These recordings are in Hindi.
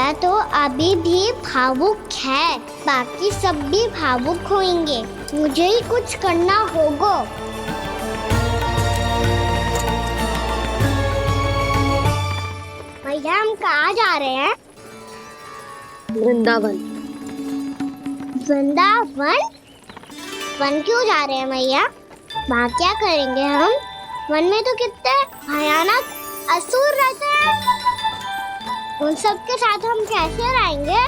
मैया तो अभी भी भावुक है, बाकी सब भी भावुक होंगे। मुझे ही कुछ करना होगा। भैया हम कहाँ जा रहे हैं? वृंदावन। वृंदावन? वन क्यों जा रहे हैं मैया? वहाँ क्या करेंगे हम? वन में तो कितने भयानक असुर रहते हैं। उन सब के साथ हम कैसे रहेंगे?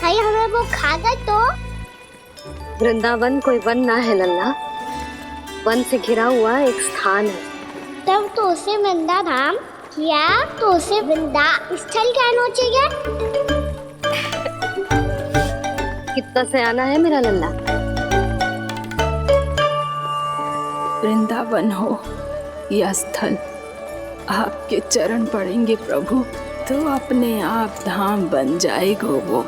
भाई हमें वो खा गए तो? वृंदावन कोई वन ना है लल्ला, वन से घिरा हुआ एक स्थान है। तब तो उसे वृंदा धाम या तो उसे वृंदा स्थल कहना चाहिए। कितना सयाना है मेरा लल्ला। वृंदावन हो या स्थल, आपके चरण पड़ेंगे प्रभु तो अपने आप धाम बन जाएगा वो।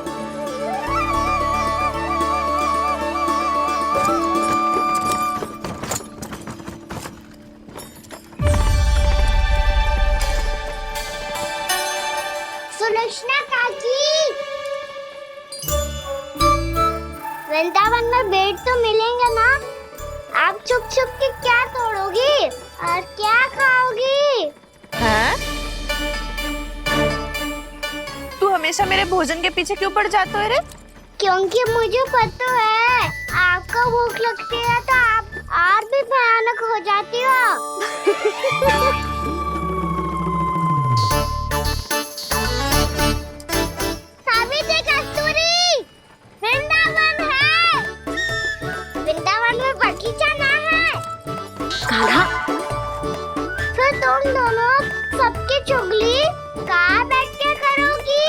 सुलक्षणा काकी, वृंदावन में बेट तो मिलेंगे ना? आप छुप छुप के क्या तोड़ोगी और क्या खाओगी? हाँ? तू हमेशा मेरे भोजन के पीछे क्यों पड़ जाता है रे? क्योंकि मुझे पता है आपको भूख लगती है तो आप और भी भयानक हो जाती हो। सावित्री, कस्तूरी, वृंदावन है। वृंदावन में बगीचा ना है। कान्हा, फिर तुम दोनों सबकी चुगली कहाँ बैठ के करोगी?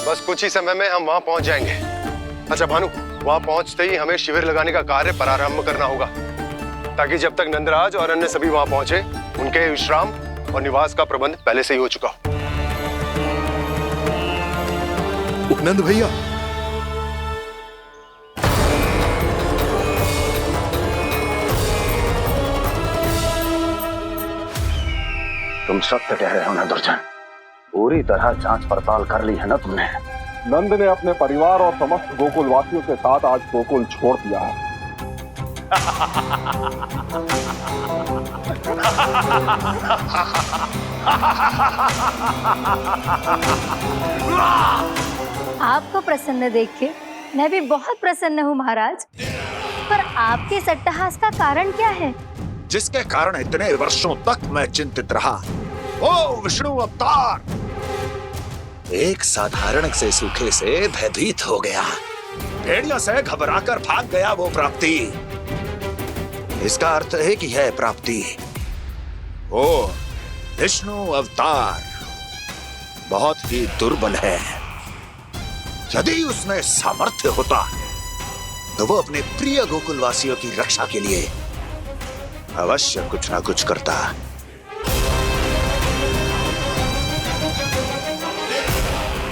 बस कुछ ही समय में हम वहां पहुंच जाएंगे। अच्छा भानु, वहां पहुंचते ही हमें शिविर लगाने का कार्य प्रारंभ करना होगा, ताकि जब तक नंदराज और अन्य सभी वहां पहुंचे उनके विश्राम और निवास का प्रबंध पहले से ही हो चुका हो। नंद भैया, तुम सत्य कह रहे हो ना दुर्जन? पूरी तरह जांच पड़ताल कर ली है ना तुमने? नंद ने अपने परिवार और समस्त गोकुल वासियों के साथ आज गोकुल छोड़ दिया है। आपको प्रसन्न देख के मैं भी बहुत प्रसन्न हूँ महाराज। पर आपके इस अट्टहास का कारण क्या है? जिसके कारण इतने वर्षों तक मैं चिंतित रहा। ओ विष्णु अवतार! एक साधारण से सूखे से भयभीत हो गया, भेड़ियों से घबराकर भाग गया वो प्राप्ति। इसका अर्थ है कि यह प्राप्ति ओ विष्णु अवतार बहुत ही दुर्बल है। यदि उसमें सामर्थ्य होता तो वो अपने प्रिय गोकुलवासियों की रक्षा के लिए अवश्य कुछ ना कुछ करता।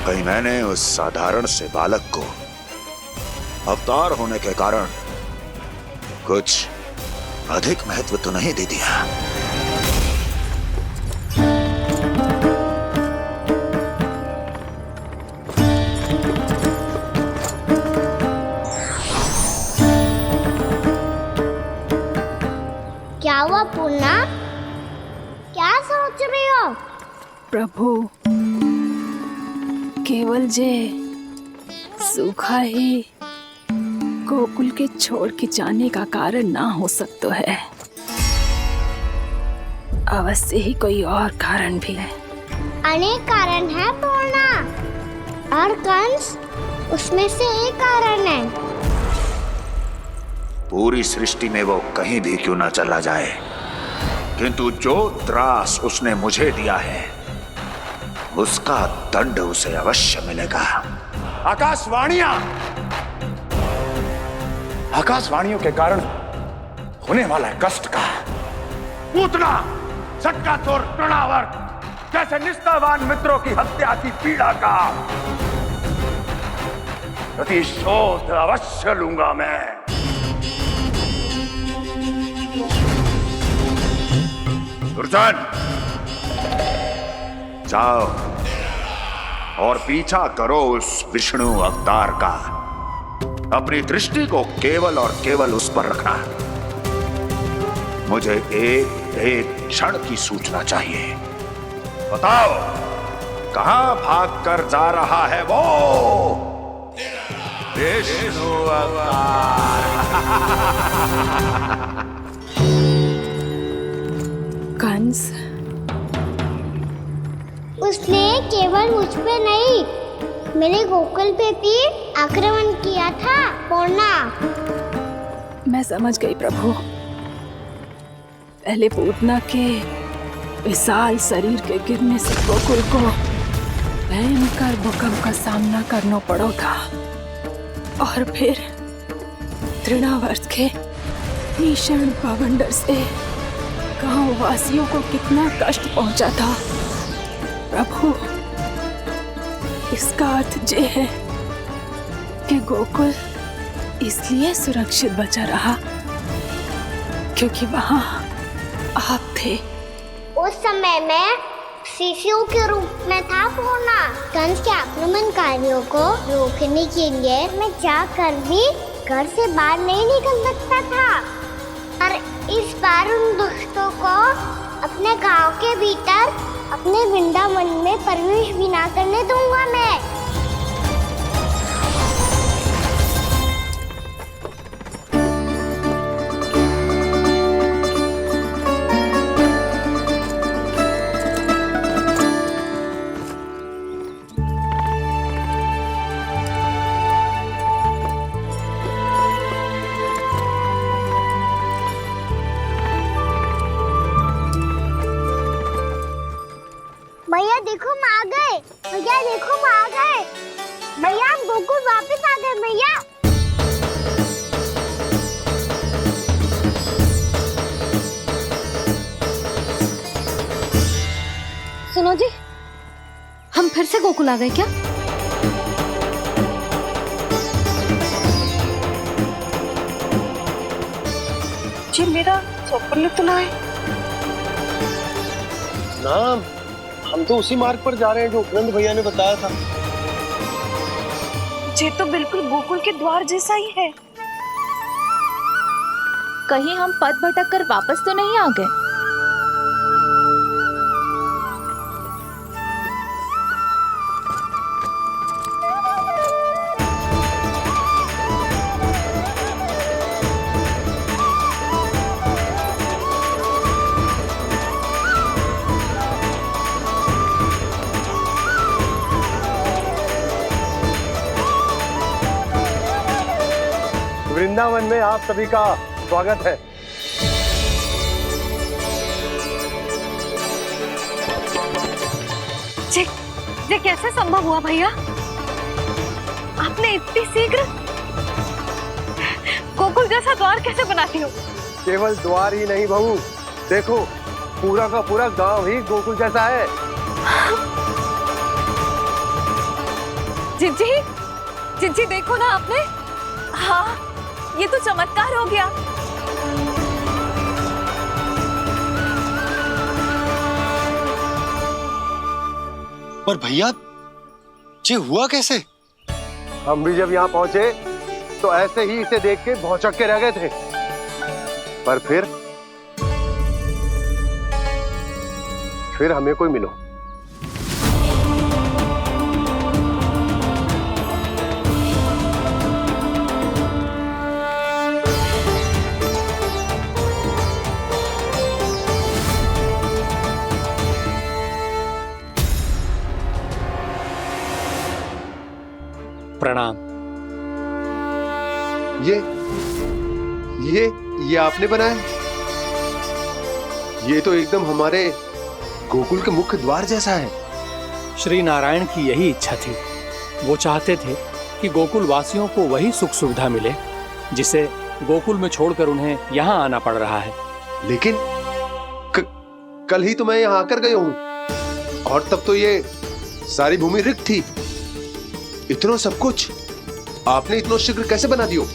कहीं मैंने उस साधारण से बालक को अवतार होने के कारण कुछ अधिक महत्व तो नहीं दे दिया? क्या हुआ पूर्णा? क्या सोच रही हो? प्रभु, केवल जे सूखा ही गोकुल के छोड़ के जाने का कारण ना हो सकता है, अवश्य ही कोई और कारण भी है। अनेक कारण है पूर्णा, और कंस उसमें से एक कारण है। पूरी सृष्टि में वो कहीं भी क्यों ना चला जाए, किंतु जो त्रास उसने मुझे दिया है उसका दंड उसे अवश्य मिलेगा। आकाशवाणियों के कारण होने वाला है कष्ट का। पूतना, सटका चोर तृणावर्त जैसे निष्ठावान मित्रों की हत्या की पीड़ा का प्रतिशोध अवश्य लूंगा मैं। दुर्जन, जाओ और पीछा करो उस विष्णु अवतार का। अपनी दृष्टि को केवल और केवल उस पर रखना। मुझे एक क्षण की सूचना चाहिए। बताओ, कहां भागकर जा रहा है वो विष्णु अवतार? कंस, उसने केवल मुझ पे नहीं, मेरे गोकुल पे भी आक्रमण किया था पूर्णा। मैं समझ गई प्रभु। पहले पूतना के विशाल शरीर के गिरने से गोकुल को भयंकर भूकंप का सामना करना पड़ा था, और फिर तृणावर्त के भीषण पावंडर से गांव वासियों को कितना कष्ट पहुंचा था। प्रभु, इसका अर्थ ये है कि गोकुल इसलिए सुरक्षित बचा रहा क्योंकि वहां आप थे। उस समय मैं शिशु के रूप में था पूर्णा। कंस के आक्रमणकारियों को रोकने के लिए मैं जाकर भी घर से बाहर नहीं निकल सकता था, और इस बार उन दुष्टों को अपने गांव के भीतर, अपने वृंदावन में प्रवेश भी ना करने दूंगा मैं। भैया देखो हम आ गए, भैया देखो हम आ गए, भैया हम गोकुल वापस आ गए भैया। सुनो जी, हम फिर से गोकुल आ गए क्या? जी मेरा स्वप्न तो ना है। नाम, हम तो उसी मार्ग पर जा रहे हैं जो उपनंद भैया ने बताया था। ये तो बिल्कुल गोकुल के द्वार जैसा ही है। कहीं हम पथ भटक कर वापस तो नहीं आ गए? वृंदावन में आप सभी का स्वागत है। ये कैसे संभव हुआ भैया? आपने इतनी शीघ्र गोकुल जैसा द्वार कैसे बनाती हो? केवल द्वार ही नहीं बहू, देखो पूरा का पूरा गांव ही गोकुल जैसा है। जिज्जी देखो ना आपने। हाँ, ये तो चमत्कार हो गया। पर भैया, ये हुआ कैसे? हम भी जब यहाँ पहुंचे तो ऐसे ही इसे देख के भौचक के रह गए थे, पर फिर हमें कोई मिलो। प्रणाम। ये आपने बनाया? ये तो एकदम हमारे गोकुल के मुख्य द्वार जैसा है। श्री नारायण की यही इच्छा थी। वो चाहते थे कि गोकुल वासियों को वही सुख सुविधा मिले जिसे गोकुल में छोड़कर उन्हें यहाँ आना पड़ रहा है। लेकिन कल ही तो मैं यहाँ आकर गया हूँ और तब तो ये सारी भूमि रिक्त थी। इतना सब कुछ आपने इतना शीघ्र कैसे बना दियो?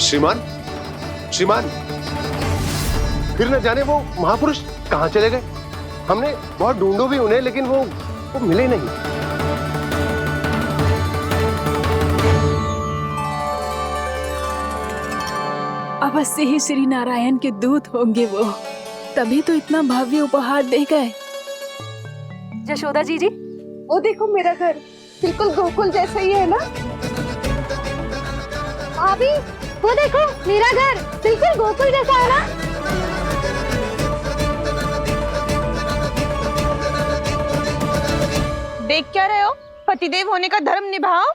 श्रीमान, श्रीमान, फिर न जाने वो महापुरुष कहां चले गए। हमने बहुत ढूंढो भी उन्हें, लेकिन वो मिले नहीं। अवश्य ही श्री नारायण के दूत होंगे वो, तभी तो इतना भव्य उपहार दे गए। यशोदा जी, वो देखो मेरा घर बिल्कुल गोकुल जैसा ही है ना। भाभी, वो देखो मेरा घर बिल्कुल गोकुल जैसा है ना। देख क्या रहे हो? पतिदेव होने का धर्म निभाओ।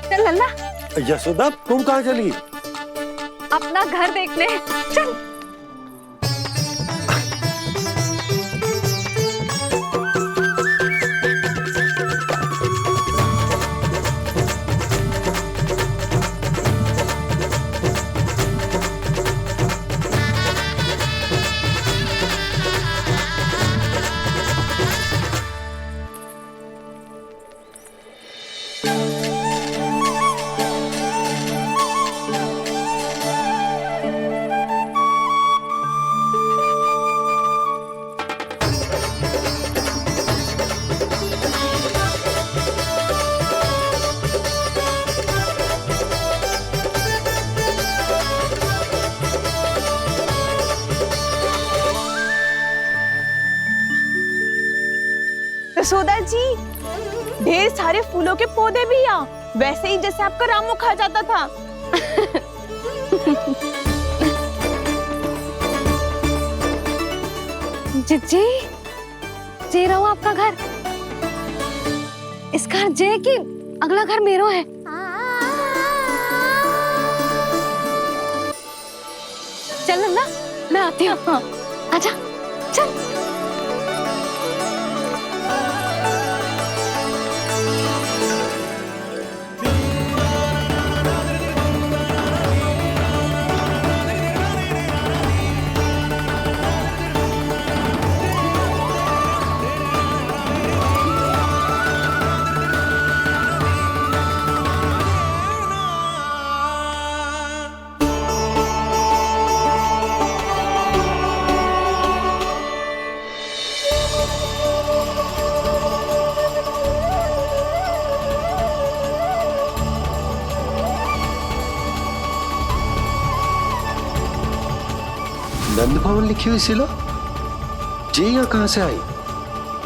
चल लल्ला, यशोदा, तुम कहाँ चली? अपना घर देखने चल। यशोदा जी, ढेर सारे फूलों के पौधे भी यहाँ, वैसे ही जैसे आपका रामू खा जाता था। जी, जे रहो आपका घर। इस घर जे कि अगला घर मेरो है। चल लल्ला, मैं आती हूँ। आजा, चल। नंद भवन लिखी हुई सिलो जी यहाँ कहाँ से आई?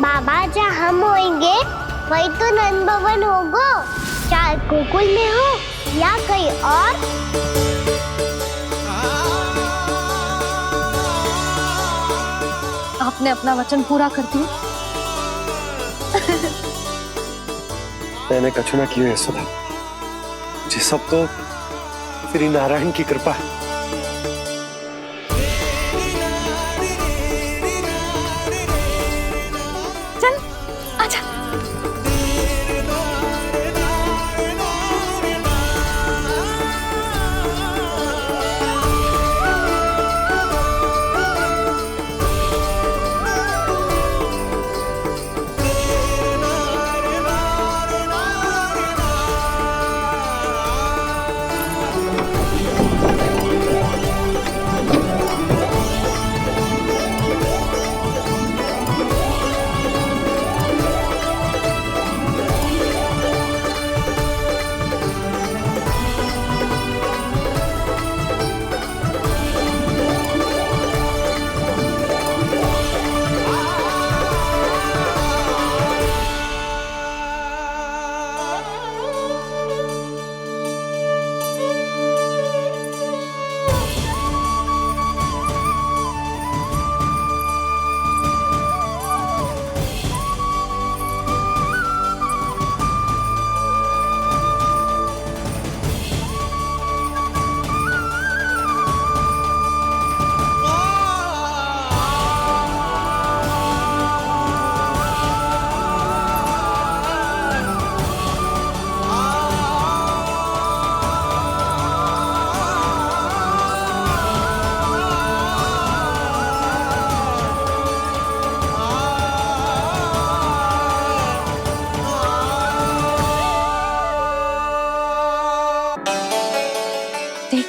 बाबा, जहाँ हम होंगे वही तो नंद भवन होगा। चाहे गोकुल में हो या कहीं और। आपने अपना वचन पूरा कर दिया। मैंने कछु ना किया यशोदा जी, सब तो श्री नारायण की कृपा है। चल, आजा।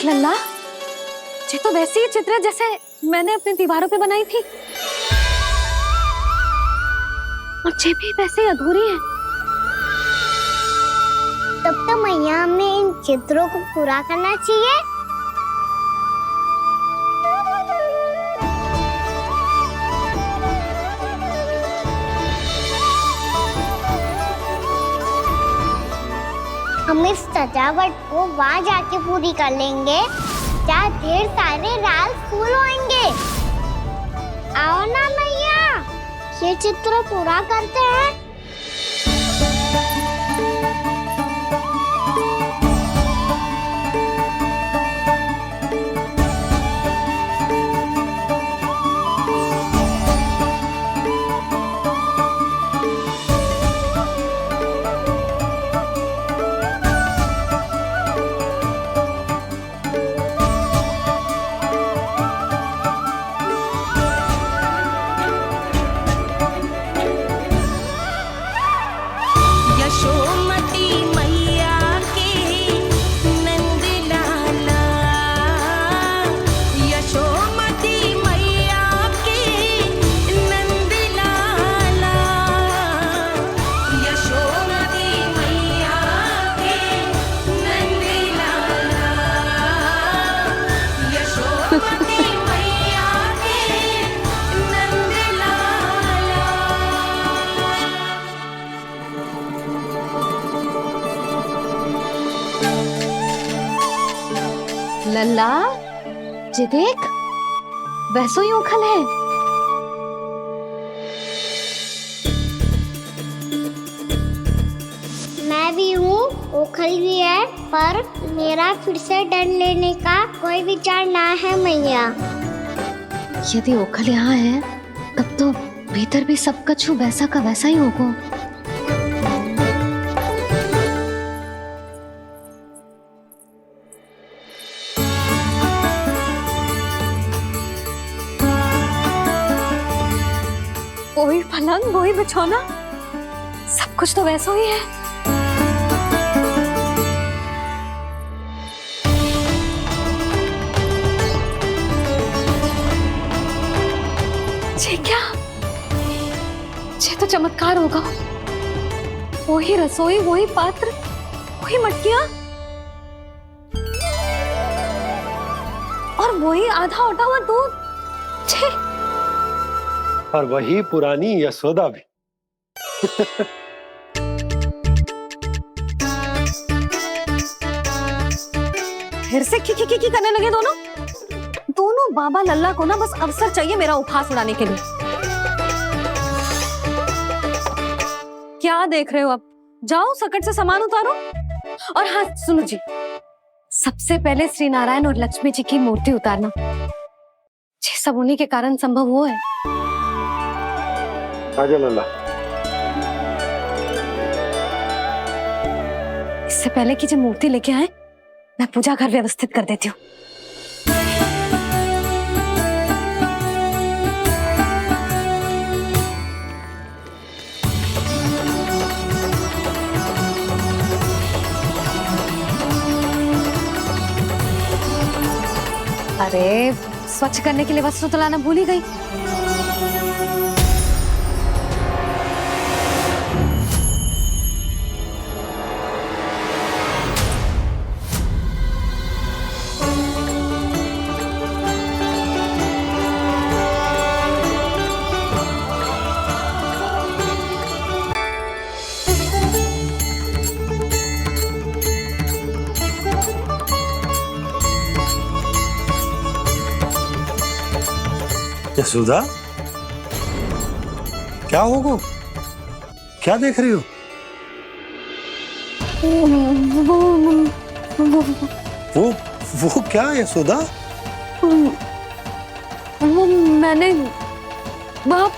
देख लल्ला, ये तो वैसी ही चित्र है जैसे मैंने अपनी दीवारों पे बनाई थी, और ये भी वैसे ही अधूरी है। तब तो मैया हमें इन चित्रों को पूरा करना चाहिए। हम इस सजावट को वहाँ जाके पूरी कर लेंगे जहाँ ढेर सारे लाल फूल होंगे। आओ ना मैया, ये चित्र पूरा करते हैं। लल्ला, ये देख, वैसो ही उखल है। मैं भी हूँ, ओखल भी है, पर मेरा फिर से डर लेने का कोई विचार ना है मैया। यदि ओखल यहाँ है, तब तो भीतर भी सब कछु वैसा का वैसा ही होगा। वही पलंग, वही बिछौना, सब कुछ तो वैसा ही है। ये क्या? ये तो चमत्कार होगा। वही रसोई, वही पात्र, वही मटकियां, और वही आधा उठा हुआ दूध। और वही पुरानी यशोदा भी। फिर से की करने लगे दोनों बाबा लल्ला को ना बस अवसर चाहिए मेरा उपहास उड़ाने के लिए। क्या देख रहे हो? अब जाओ, सकट से सामान उतारो। और हाँ सुनो जी, सबसे पहले श्री नारायण और लक्ष्मी जी की मूर्ति उतारना। ये सब उन्हीं के कारण संभव हुआ है। आजा लल्ला। इससे पहले कि जो मूर्ति लेके आए, मैं पूजा घर व्यवस्थित कर देती हूँ। अरे स्वच्छ करने के लिए वस्त्र तो लाना भूल ही गई। यशोदा, क्या होगा? क्या देख रही हो? वो क्या यशोदा? वो मैंने बाप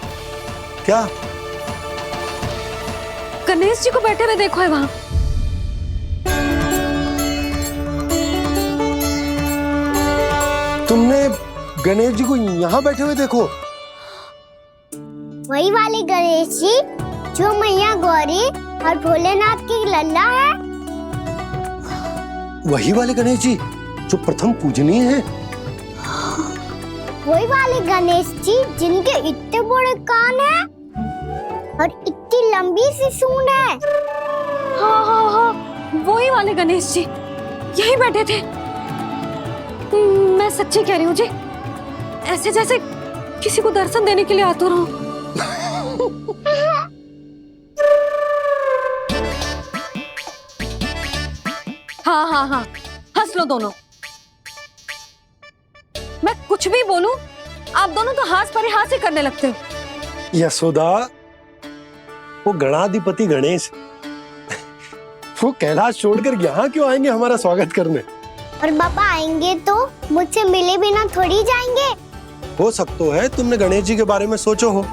क्या? गणेश जी को बैठे हुए देखो है वहां। तुमने गणेश जी को यहाँ बैठे हुए देखो? वही वाले गणेश जी जो मैया गौरी और भोलेनाथ की लल्ला है। वही वाले गणेश जी? जो प्रथम पूजनीय है। वही वाले गणेश जी जिनके इतने बड़े कान हैं और इतनी लंबी सी सूंड है। हाँ हाँ हाँ, वही वाले गणेश जी यही बैठे थे। मैं सच्ची कह रही हूँ जी, ऐसे जैसे किसी को दर्शन देने के लिए आतुर हूँ। हाँ हाँ हाँ, हंस लो दोनों। मैं कुछ भी बोलूं, आप दोनों तो हास परिहास ही करने लगते हो। यशोदा, वो गणाधिपति गणेश वो कैलाश छोड़कर यहाँ क्यों आएंगे हमारा स्वागत करने? और पापा आएंगे तो मुझसे मिले बिना थोड़ी जाएंगे। हो सकता है तुमने गणेश जी के बारे में सोचो हो,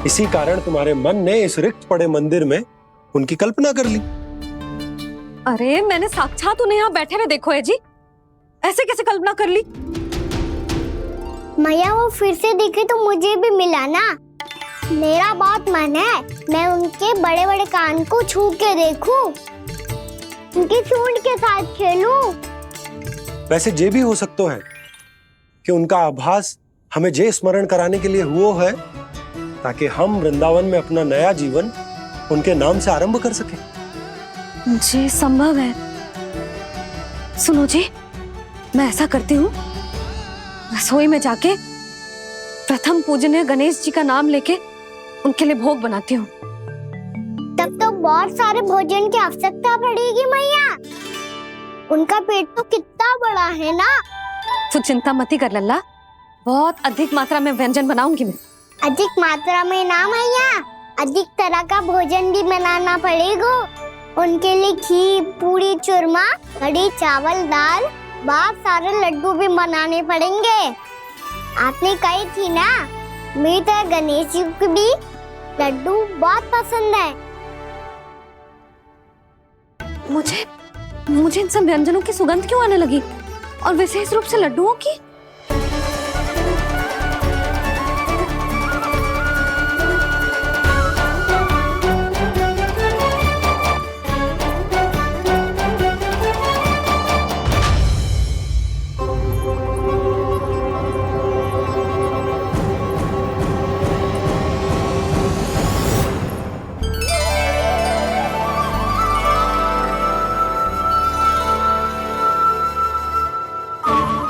इसी कारण तुम्हारे मन ने इस रिक्त पड़े मंदिर में उनकी कल्पना कर ली। अरे मैंने साक्षात उन्हें यहाँ बैठे हुए देखो है जी, ऐसे कैसे कल्पना कर ली? मैया वो फिर से दिखे तो मुझे भी मिला ना। मेरा बहुत मन है मैं उनके बड़े बड़े कान को छू के देखूं, उनकी सूंड के साथ खेलूं। वैसे ये भी हो सकता है कि उनका आभास हमें जे स्मरण कराने के लिए हुआ है ताकि हम वृंदावन में अपना नया जीवन उनके नाम से आरंभ कर सके। जी संभव है। सुनो जी, मैं ऐसा करती हूँ, रसोई में जाके प्रथम पूजनीय गणेश जी का नाम लेके उनके लिए भोग बनाती हूँ। तब तो बहुत सारे भोजन की आवश्यकता पड़ेगी मैया, उनका पेट तो कितना बड़ा है ना। तू चिंता मत ही कर लल्ला, बहुत अधिक मात्रा में व्यंजन बनाऊंगी मैं। अधिक मात्रा में ना मैया, अधिक तरह का भोजन भी बनाना पड़ेगा। उनके लिए खीर, पूरी, चूरमा, कढ़ी, चावल, दाल, बहुत सारे लड्डू भी बनाने पड़ेंगे। आपने कही थी ना, मेरी तरह गणेश जी को भी लड्डू बहुत पसंद है। मुझे इन सब व्यंजनों की सुगंध क्यों आने लगी, और विशेष रूप से लड्डुओं की?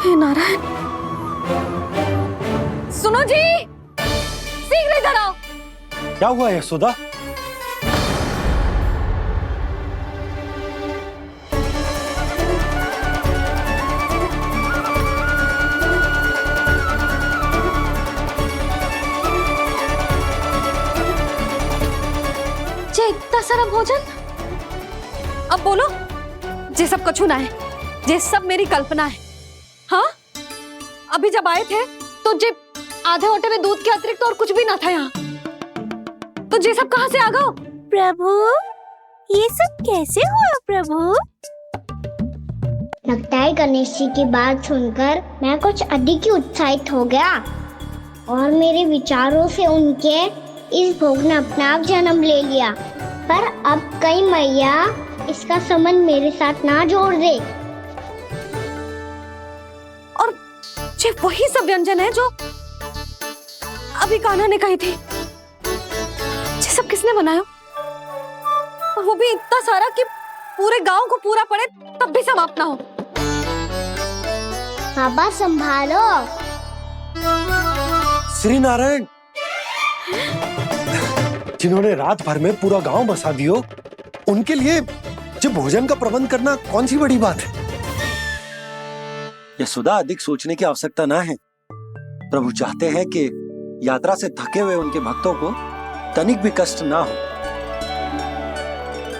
नारायण, सुनो जी, शीघ्र इधर आओ। क्या हुआ यशोदा? जे इतना सारा भोजन, अब बोलो, जे सब कछु ना है, जे सब मेरी कल्पना है। हाँ, अभी जब आए थे तो जे आधे ओटे में दूध के अतिरिक्त और कुछ भी ना था यहाँ, तो जे सब कहाँ से आ गए? प्रभु, ये सब कैसे हुआ प्रभु? लगता है गणेश जी की बात सुनकर मैं कुछ अधिक ही उत्साहित हो गया और मेरे विचारों से उनके इस भोग ने अपना आप जन्म ले लिया। पर अब कहीं मैया इसका संबंध मेरे साथ ना जोड़ दे। ये वही सब व्यंजन है जो अभी कान्हा ने कही थी। ये सब किसने बनाया? और वो भी इतना सारा कि पूरे गांव को पूरा पड़े तब भी समाप्त ना हो। बाबा संभालो। श्री नारायण, जिन्होंने रात भर में पूरा गांव बसा दियो, उनके लिए जो भोजन का प्रबंध करना कौन सी बड़ी बात है? यशोदा, अधिक सोचने की आवश्यकता ना है। प्रभु चाहते हैं कि यात्रा से थके हुए उनके भक्तों को तनिक भी कष्ट ना हो,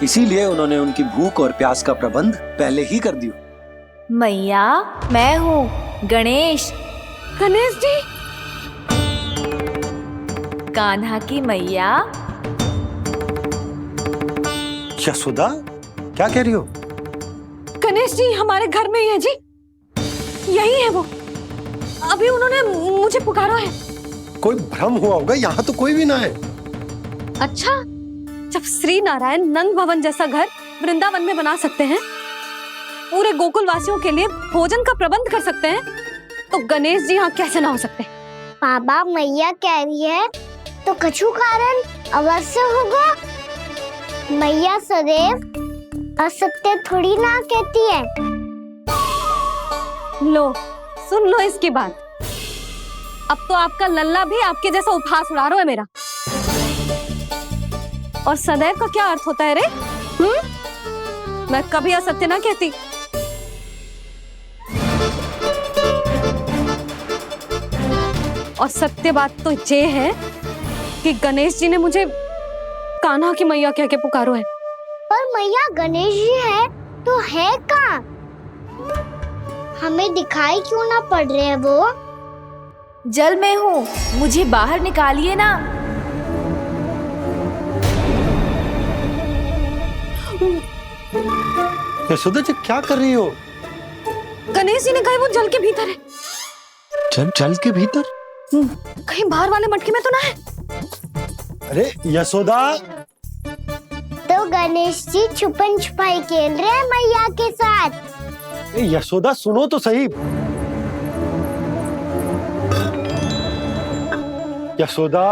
इसीलिए उन्होंने उनकी भूख और प्यास का प्रबंध पहले ही कर दिया। मैया, मैं हूँ गणेश। गणेश जी, कान्हा की मैया। यशोदा, क्या कह रही हो? गणेश जी हमारे घर में ही है जी, यही है वो। अभी उन्होंने मुझे पुकारा है। कोई भ्रम हुआ होगा, यहाँ तो कोई भी ना है। अच्छा, जब श्री नारायण नंद भवन जैसा घर वृंदावन में बना सकते हैं, पूरे गोकुल वासियों के लिए भोजन का प्रबंध कर सकते हैं तो गणेश जी यहाँ कैसे ना हो सकते? बाबा मैया कह रही है तो कछु कारण अवश्य होगा। मैया सदैव असत्य थोड़ी ना कहती है। लो सुन लो इसकी बात। अब तो आपका लल्ला भी आपके जैसा उपहास उड़ा रहा है मेरा। और सदैव का क्या अर्थ होता है रे? मैं कभी असत्य ना कहती। और सत्य बात तो ये है कि गणेश जी ने मुझे कान्हा की मैया कह के पुकारो है। पर मैया गणेश जी है तो है कहाँ? हमें दिखाई क्यों ना पड़ रहे हैं वो? जल में हूँ, मुझे बाहर निकालिए ना। यशोदा जी क्या कर रही हो? गणेश जी ने कहा वो जल के भीतर है। जल के भीतर? कहीं बाहर वाले मटके में तो ना है? अरे यशोदा! तो गणेश जी छुपन छुपाई खेल रहे हैं मैया के साथ। यशोदा सुनो तो सही। यशोदा,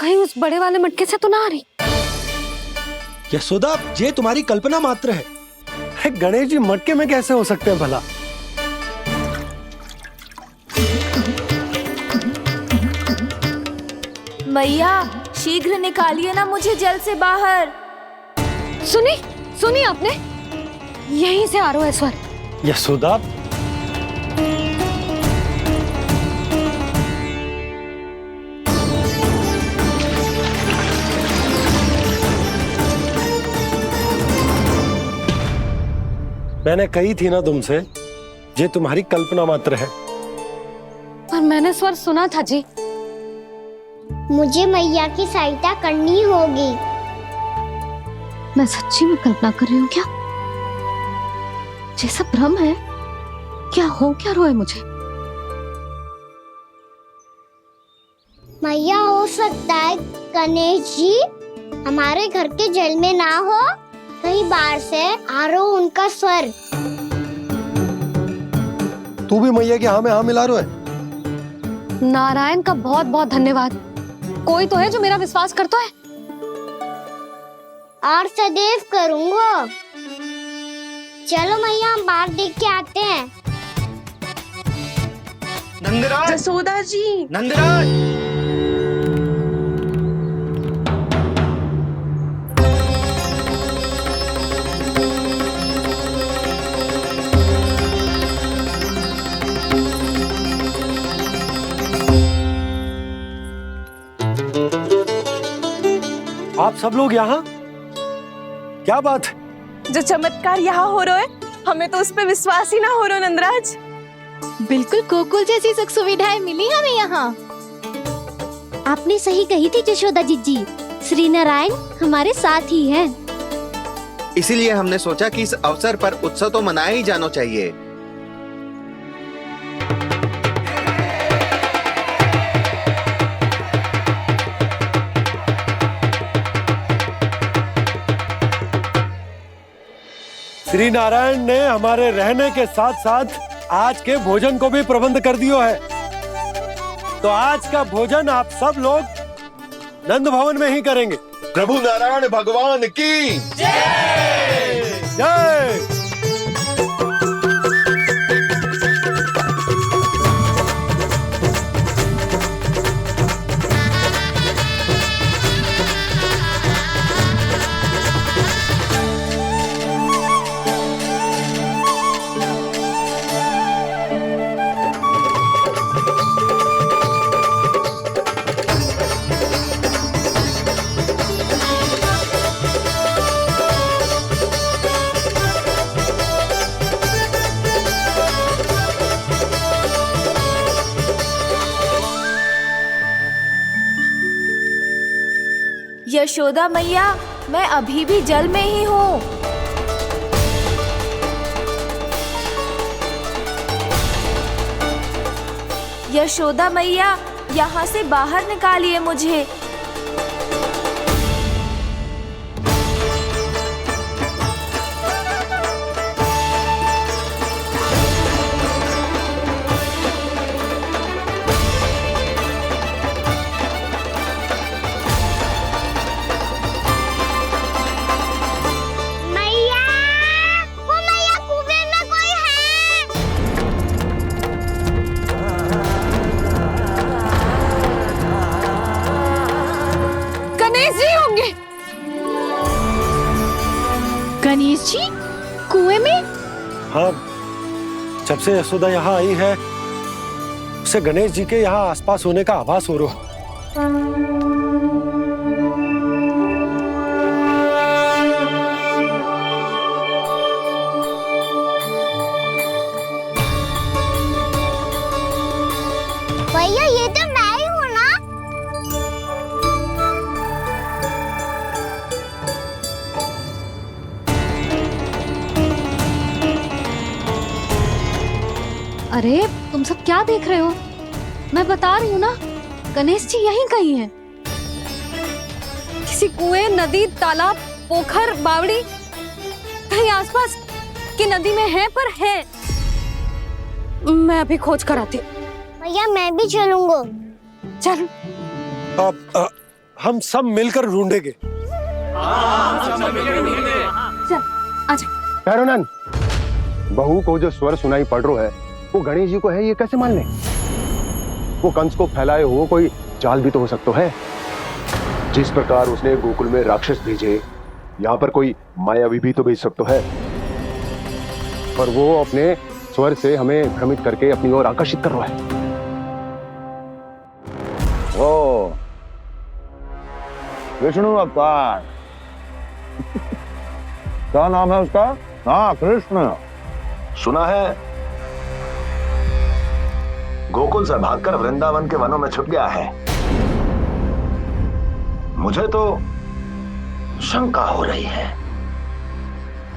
कहीं उस बड़े वाले मटके से तो ना आ रही? यशोदा ये तुम्हारी कल्पना मात्र है। गणेश जी मटके में कैसे हो सकते हैं भला? मैया शीघ्र निकालिए ना मुझे जल से बाहर। सुनी आपने? यहीं से आ रहा है स्वर। यशोदा, मैंने कही थी ना तुमसे, ये तुम्हारी कल्पना मात्र है। पर मैंने स्वर सुना था जी। मुझे मैया की सहायता करनी होगी। मैं सच्ची में कल्पना कर रही हूँ क्या? ये सब भ्रम है क्या? हो क्या रहा है मुझे? मैया हो सकता है गणेश जी हमारे घर के जल में ना हो, कहीं बाहर से आ रहा हो उनका स्वर। तू भी मैया के हाँ में हाँ मिला रहा है। नारायण का बहुत बहुत धन्यवाद। कोई तो है जो मेरा विश्वास करता है। और सदैव करूंगा। चलो मैया हम बाहर देख के आते हैं। नंदराज, जसोदा जी, नंदराज! आप सब लोग यहाँ? क्या बात? जो चमत्कार यहाँ हो रहा है हमें तो उस पे विश्वास ही ना हो रहा नंदराज। बिल्कुल गोकुल जैसी सुख सुविधाएं मिली हमें यहाँ। आपने सही कही थी यशोदा जी, श्री नारायण हमारे साथ ही हैं। इसीलिए हमने सोचा कि इस अवसर पर उत्सव तो मनाया ही जाना चाहिए। श्री नारायण ने हमारे रहने के साथ साथ आज के भोजन को भी प्रबंध कर दियो है। तो आज का भोजन आप सब लोग नंद भवन में ही करेंगे। प्रभु नारायण भगवान की जय जय। यशोदा मैया, मैं अभी भी जल में ही हूँ। यशोदा मैया, यहाँ से बाहर निकालिए मुझे। कुएं में? हाँ, जब से यशोदा यहाँ आई है उसे गणेश जी के यहाँ आसपास होने का आभास हो रहा। भैया ये तो मैं ही हूँ ना। अरे तुम सब क्या देख रहे हो? मैं बता रही हूँ ना, गणेश जी यहीं कहीं हैं। किसी कुएं, नदी, तालाब, पोखर, बावड़ी कहीं आसपास की नदी में है, पर है। मैं अभी खोज कर आती हूँ। भैया मैं भी चलूंगा। चल। अब हम सब मिलकर ढूंढेंगे। चल आजा। भैरवनाथ, बहू को जो स्वर सुनाई पड़ रहा है वो गणेश जी को है, ये कैसे मान ले? वो कंस को फैलाए हुए कोई जाल भी तो हो सकता है। जिस प्रकार उसने गोकुल में राक्षस भेजे, यहाँ पर कोई मायावी भी तो भेज सकता है। और वो अपने स्वर से हमें भ्रमित करके अपनी ओर आकर्षित कर रहा है। ओ विष्णु अवतार। क्या नाम है उसका? हाँ, कृष्ण। सुना है गोकुल से भागकर वृंदावन के वनों में छुप गया है। मुझे तो शंका हो रही है,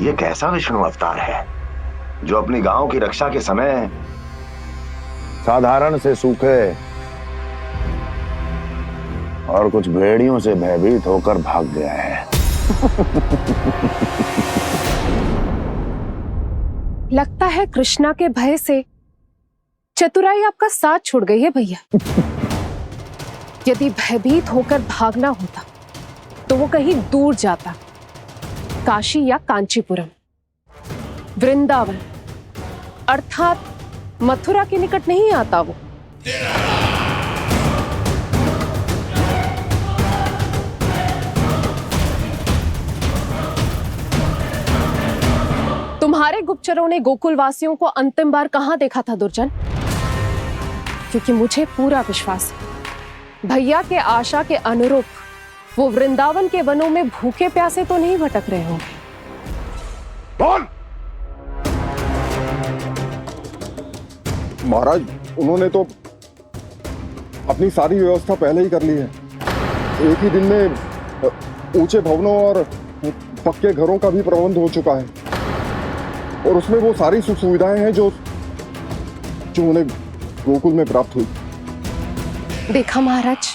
ये कैसा विष्णु अवतार है जो अपनी गांव की रक्षा के समय साधारण से सूखे और कुछ भेड़ियों से भयभीत होकर भाग गया है। लगता है कृष्णा के भय से चतुराई आपका साथ छोड़ गई है भैया। यदि भयभीत होकर भागना होता तो वो कहीं दूर जाता, काशी या कांचीपुरम, वृंदावन अर्थात मथुरा के निकट नहीं आता वो। तुम्हारे गुप्तचरों ने गोकुल वासियों को अंतिम बार कहां देखा था दुर्जन? क्योंकि मुझे पूरा विश्वास है भैया के आशा के अनुरूप वो वृंदावन के वनों में भूखे प्यासे तो नहीं भटक रहे होंगे। कौन? महाराज, उन्होंने तो अपनी सारी व्यवस्था पहले ही कर ली है। एक ही दिन में ऊंचे भवनों और पक्के घरों का भी प्रबंध हो चुका है और उसमें वो सारी सुख सुविधाएं हैं जो उन्हें गोकुल में प्राप्त हुई। देखा महाराज,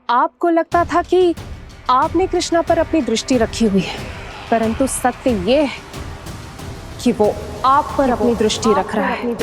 आपको लगता था कि आपने कृष्णा पर अपनी दृष्टि रखी हुई है, परंतु सत्य ये है कि वो आप पर अपनी दृष्टि रख रहा है।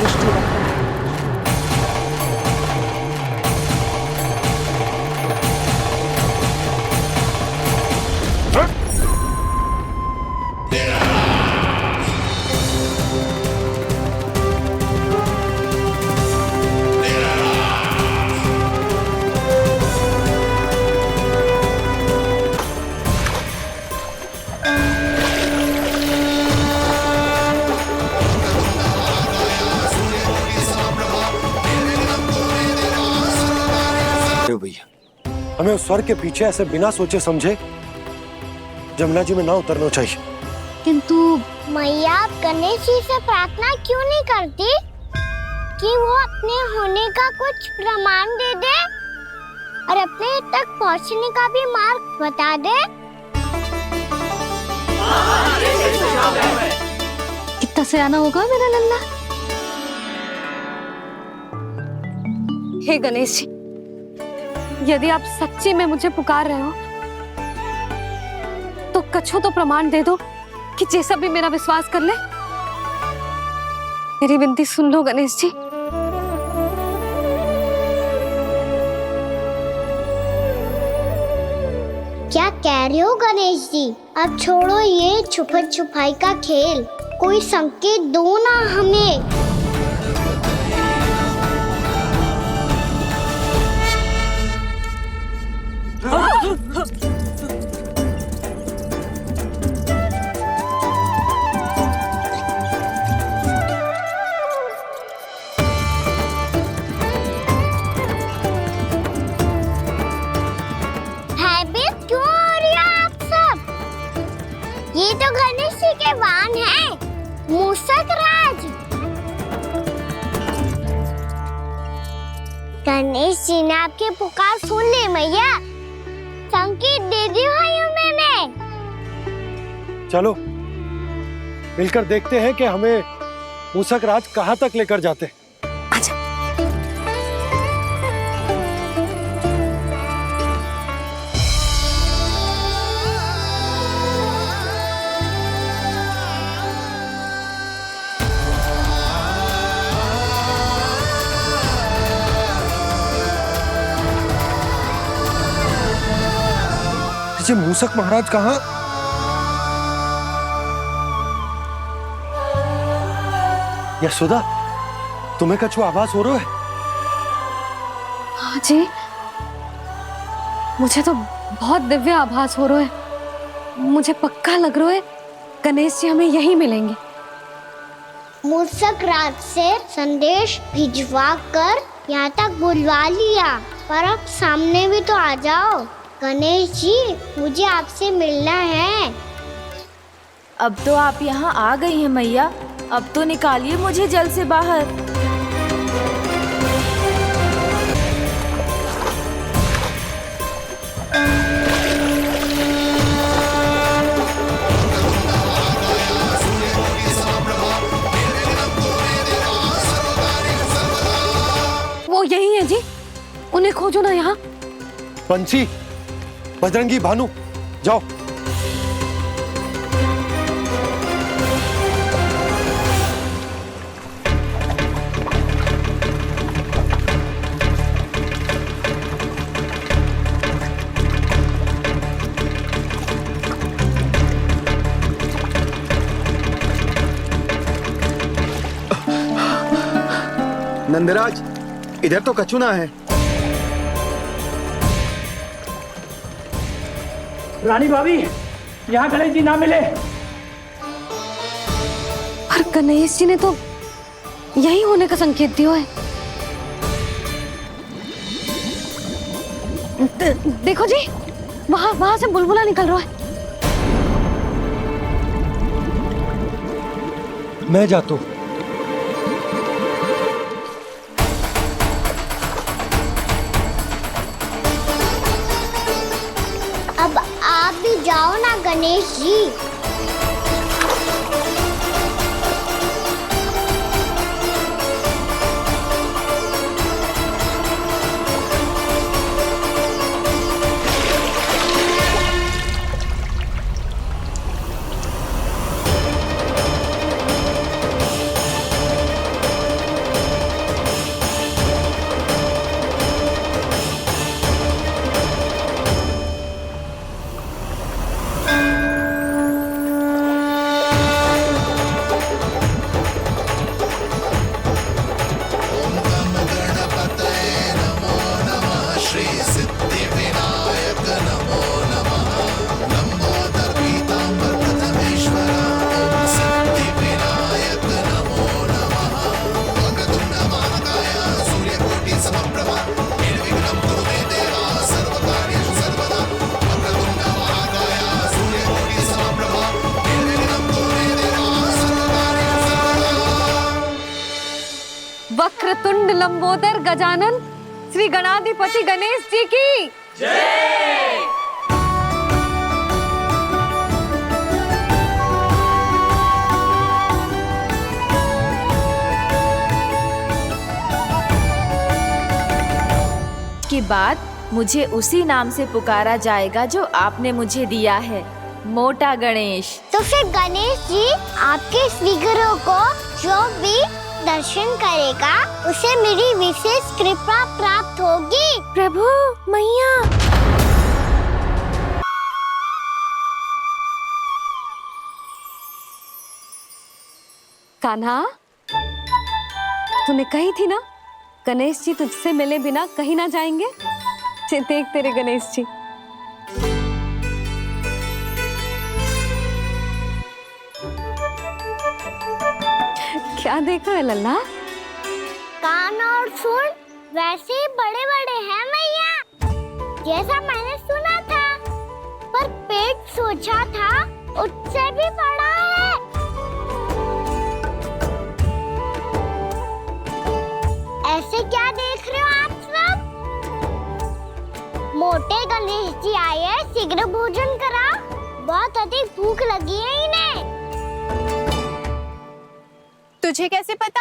भैया, हमें उस स्वर के पीछे ऐसे बिना सोचे समझे जमुना जी में ना उतरना चाहिए। किंतु मैया, आप गणेश जी से प्रार्थना क्यों नहीं करती कि वो अपने होने का कुछ प्रमाण दे दे और अपने तक पहुंचने का भी मार्ग बता दे? कितना सयाना होगा मेरा लल्ला। हे गणेश जी, यदि आप सच्ची में मुझे पुकार रहे हो तो कछु तो प्रमाण दे दो कि जैसा भी मेरा विश्वास कर ले। मेरी विनती सुन लो गणेश जी। क्या कह रहे हो गणेश जी? अब छोड़ो ये छुपन छुपाई का खेल, कोई संकेत दो ना हमें। मूसक राज। गणेश जी ने आपकी पुकार सुन ली मैया, संकेत दे दी भाइयों मैंने। चलो मिलकर देखते हैं कि हमें मूसक राज कहाँ तक लेकर जाते हैं। जी मूसक महाराज कहाँ? यशोदा, तुम्हें कछु आभास हो रहा है? हाँ जी, मुझे तो बहुत दिव्य आभास हो रहा है। मुझे पक्का लग रहा है गणेश जी हमें यहीं मिलेंगे। मूसक राज से संदेश भिजवा कर यहाँ तक बुलवा लिया, पर अब सामने भी तो आ जाओ। गणेश जी, मुझे आपसे मिलना है। अब तो आप यहाँ आ गई हैं मैया, अब तो निकालिए मुझे जल से बाहर। वो यही है जी, उन्हें खोजो ना यहाँ। पंछी, बजरंगी, भानु, जाओ। नंदराज, इधर तो कछुना है। रानी भाभी, यहाँ गणेश जी ना मिले। पर गणेश जी ने तो यही होने का संकेत दिया है। देखो जी, वहां से बुलबुला निकल रहा है। मैं जाता हूँ। अब आप भी जाओ ना गणेश जी। वक्रतुंड लंबोदर गजानन श्री गणाधिपति गणेश जी की जय। के बाद मुझे उसी नाम से पुकारा जाएगा जो आपने मुझे दिया है, मोटा गणेश। तो फिर गणेश जी आपके स्वीकरों को जो भी दर्शन करेगा उसे मेरी विशेष कृपा प्राप्त होगी। प्रभु, मैया। कान्हा, तूने कही थी ना गणेश जी तुझसे मिले बिना कहीं ना जाएंगे। देख तेरे गणेश जी। क्या देख रहा है लल्ला? कान और सुन वैसे ही बड़े बड़े हैं मैया, जैसा मैंने सुना था, पर पेट सोचा था उससे भी बड़ा है। अधिक भूख लगी है इन्हें। तुझे कैसे पता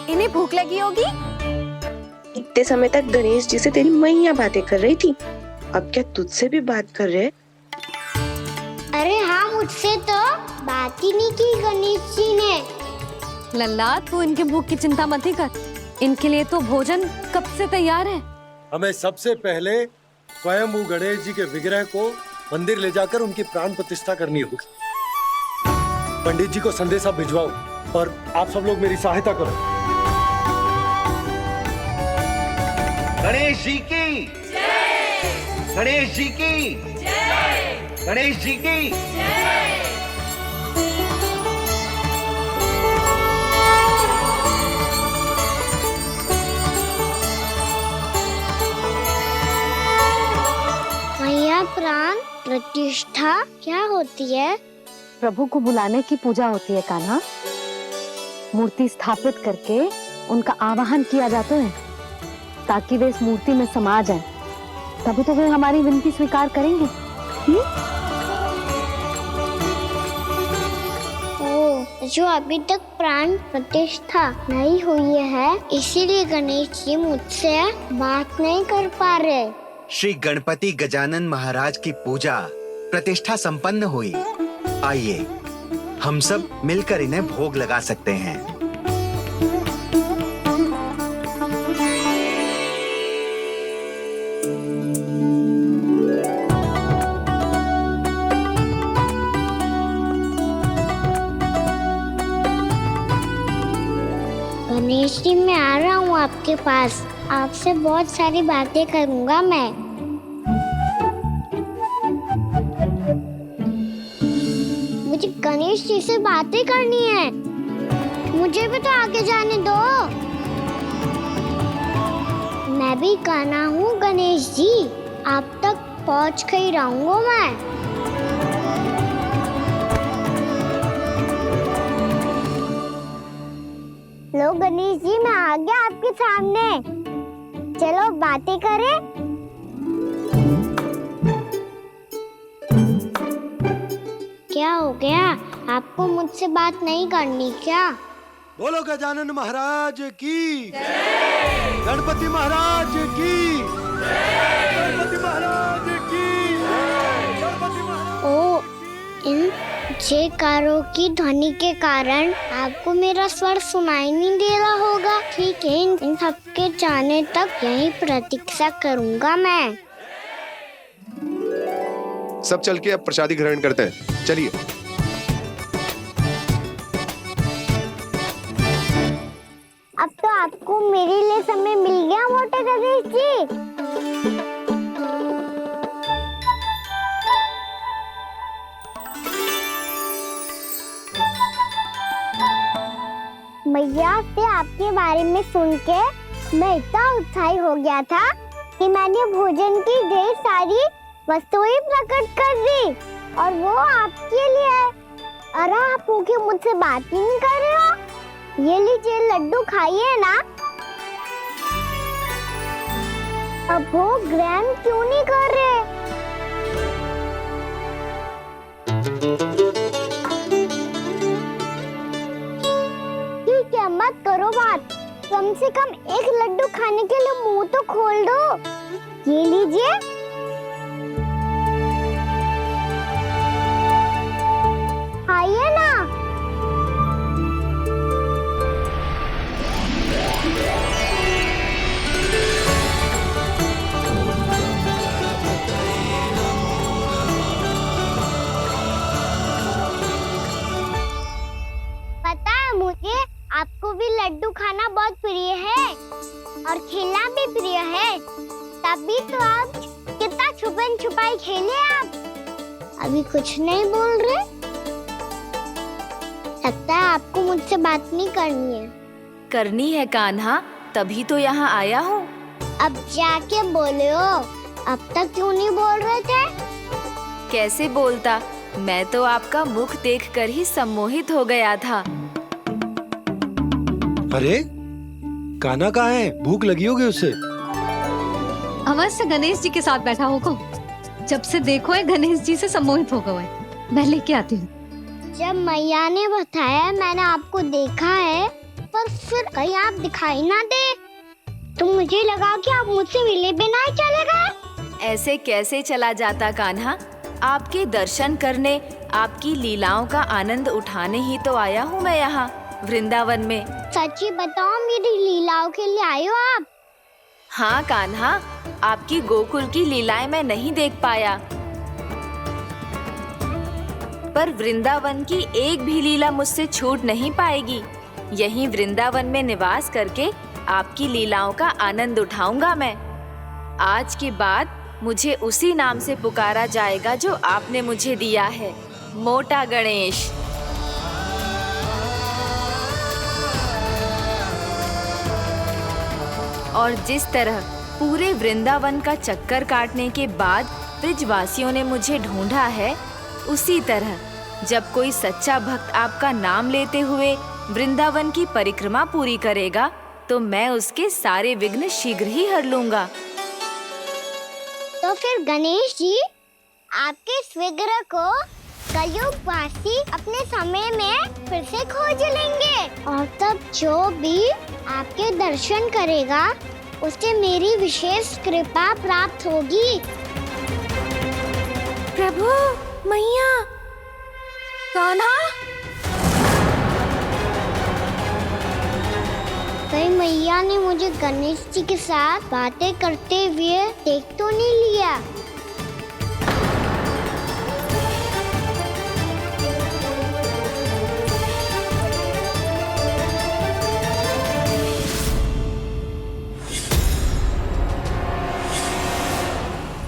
इन्हें भूख लगी होगी? इतने समय तक गणेश जी से तेरी मैया बातें कर रही थी, अब क्या तुझसे भी बात कर रहे? अरे हाँ, मुझसे तो बात ही नहीं की गणेश जी ने। लल्ला, तू इनके भूख की चिंता मत ही कर, इनके लिए तो भोजन कब से तैयार है। हमें सबसे पहले स्वयं गणेश जी के विग्रह को मंदिर ले जाकर उनकी प्राण प्रतिष्ठा करनी होगी। पंडित जी को संदेशा भिजवाओ और आप सब लोग मेरी सहायता करो। गणेश जी की जय! गणेश जी की जय! गणेश जी की जय! मैया, प्राण प्रतिष्ठा क्या होती है? प्रभु को बुलाने की पूजा होती है कान्हा। मूर्ति स्थापित करके उनका आवाहन किया जाता है ताकि वे इस मूर्ति में समा जाएं। तभी तो वे हमारी विनती स्वीकार करेंगे। ओ, जो अभी तक प्राण प्रतिष्ठा नहीं हुई है, इसीलिए गणेश जी मुझसे बात नहीं कर पा रहे। श्री गणपति गजानन महाराज की पूजा प्रतिष्ठा संपन्न हुई। आइए हम सब मिलकर इन्हें भोग लगा सकते हैं। गणेश जी, मैं आ रहा हूँ आपके पास। आपसे बहुत सारी बातें करूँगा मैं। मुझे गणेश जी से बातें करनी है। मुझे भी तो आगे जाने दो। मैं भी कान्हा हूँ गणेश जी, आप तक पहुँच कर ही रहूँगा मैं। लो गणेश जी, मैं आ गया आपके सामने। चलो बातें करें। क्या हो गया? आपको मुझसे बात नहीं करनी क्या? बोलो गजानन महाराज की जय! गणपति महाराज की जय! गणपति महाराज की जय! गणपति महाराज। ओ, इन जयकारों की ध्वनि के कारण आपको मेरा स्वर सुनाई नहीं दे रहा होगा। ठीक है, इन सबके जाने तक यही प्रतीक्षा करूंगा मैं। सब चल के अब प्रसादी ग्रहण करते हैं, चलिए। अब तो आपको मेरे लिए समय मिल गया मोटे गणेश जी। मैया से आपके बारे में सुन के मैं इतना उत्साही हो गया था कि मैंने भोजन की ढेर सारी वस्तुएं प्रकट कर दी, और वो आपके लिए। अरे आप भूखे मुझसे बात ही नहीं कर रहे हो। ये लीजिए लड्डू, खाइए ना। अब वो ग्रहण क्यों नहीं कर रहे? ठीक है, मत करो बात। कम से कम एक लड्डू खाने के लिए मुंह तो खोल दो। ये लीजिए। खाइए ना। पता है मुझे, आपको भी लड्डू खाना बहुत प्रिय है और खेलना भी प्रिय है। तभी तो आप कितना छुपन छुपाई खेले। आप अभी कुछ नहीं बोल रहे। लगता है आपको मुझसे बात नहीं करनी है। करनी है कान्हा, तभी तो यहाँ आया हूँ। अब जाके बोले हो। अब तक क्यों नहीं बोल रहे थे? कैसे बोलता, मैं तो आपका मुख देखकर ही सम्मोहित हो गया था। अरे कान्हा कहाँ है? भूख लगी होगी उसे। अवश्य गणेश जी के साथ बैठा होगा। जब से देखो है गणेश जी से सम्मोहित हो गए। मैं लेके आती हूँ। जब मैया ने बताया मैंने आपको देखा है, पर फिर कहीं आप दिखाई ना दे तो मुझे लगा कि आप मुझसे मिले बिना ही चले गए। ऐसे कैसे चला जाता कान्हा? आपके दर्शन करने, आपकी लीलाओं का आनंद उठाने ही तो आया हूँ मैं यहाँ वृंदावन में। सच्ची बताओ, मेरी लीलाओं के लिए आए हो आप? हाँ कान्हा, आपकी गोकुल की लीलाएं मैं नहीं देख पाया, पर वृंदावन की एक भी लीला मुझसे छूट नहीं पाएगी। यहीं वृंदावन में निवास करके आपकी लीलाओं का आनंद उठाऊंगा मैं। आज के बाद मुझे उसी नाम से पुकारा जाएगा जो आपने मुझे दिया है, मोटा गणेश। और जिस तरह पूरे वृंदावन का चक्कर काटने के बाद ब्रिजवासियों ने मुझे ढूंढा है, उसी तरह जब कोई सच्चा भक्त आपका नाम लेते हुए वृंदावन की परिक्रमा पूरी करेगा तो मैं उसके सारे विघ्न शीघ्र ही हर लूंगा। तो फिर गणेश जी, आपके इस विग्रह को कलयुग वासी अपने समय में फिर से खोज लेंगे और तब जो भी आपके दर्शन करेगा उसे मेरी विशेष कृपा प्राप्त होगी। प्रभु, मैया, कान्हा, कहीं मैया ने मुझे गणेश जी के साथ बातें करते हुए देख तो नहीं लिया?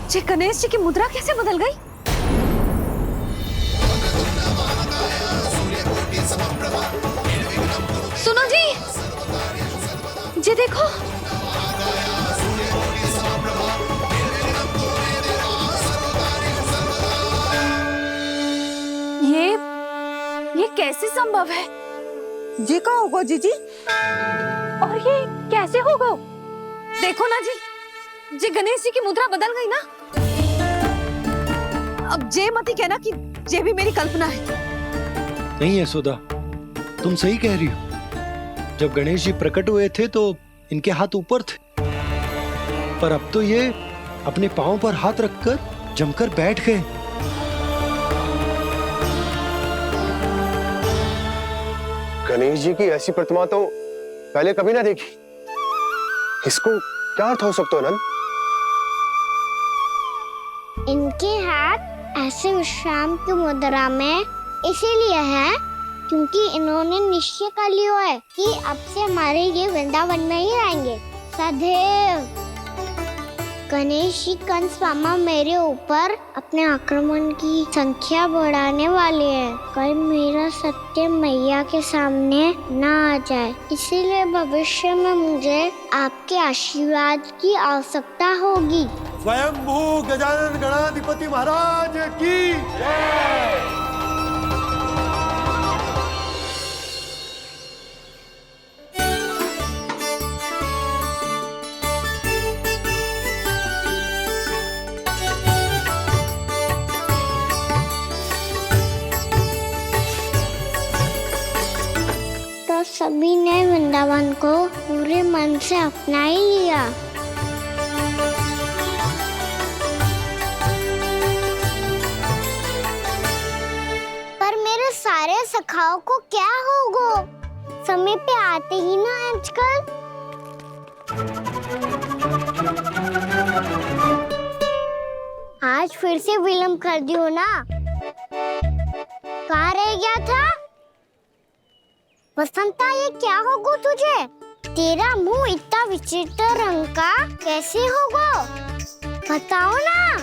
ये गणेश जी की मुद्रा कैसे बदल गई? सुनो जी, ये देखो। ये कैसे संभव है? जी का होगा जीजी? और ये कैसे होगा? देखो ना जी, जी गणेश जी की मुद्रा बदल गई ना। अब जे मत ही कहना कि ये भी मेरी कल्पना है। नहीं यशोदा, तुम सही कह रही हो। जब गणेश जी प्रकट हुए थे तो इनके हाथ ऊपर थे, पर अब तो ये अपने पांव पर हाथ रखकर जमकर बैठ गए। गणेश जी की ऐसी प्रतिमा तो पहले कभी ना देखी। इसको क्या अर्थ हो सकता है नंद? इनके हाथ ऐसे विश्राम की मुद्रा में इसीलिए है क्योंकि इन्होंने निश्चय कर लिया है कि अब से हमारे ये वृंदावन में ही रहेंगे सदैव। गणेश जी कंस मामा मेरे ऊपर अपने आक्रमण की संख्या बढ़ाने वाले हैं, कहीं मेरा सत्य मैया के सामने ना आ जाए। इसीलिए भविष्य में मुझे आपके आशीर्वाद की आवश्यकता होगी। स्वयंभू गजानन गणाधिपति महाराज की जय। तो सभी ने वृंदावन को पूरे मन से अपना ही लिया। पर मेरे सारे सखाओं को क्या होगा? समय पे आते ही ना आजकल। आज फिर से विलम्ब कर दियो ना। कहाँ रह गया था? वसंता, ये क्या होगा तुझे? तेरा मुंह इतना विचित्र रंग का कैसे होगा? बताओ ना।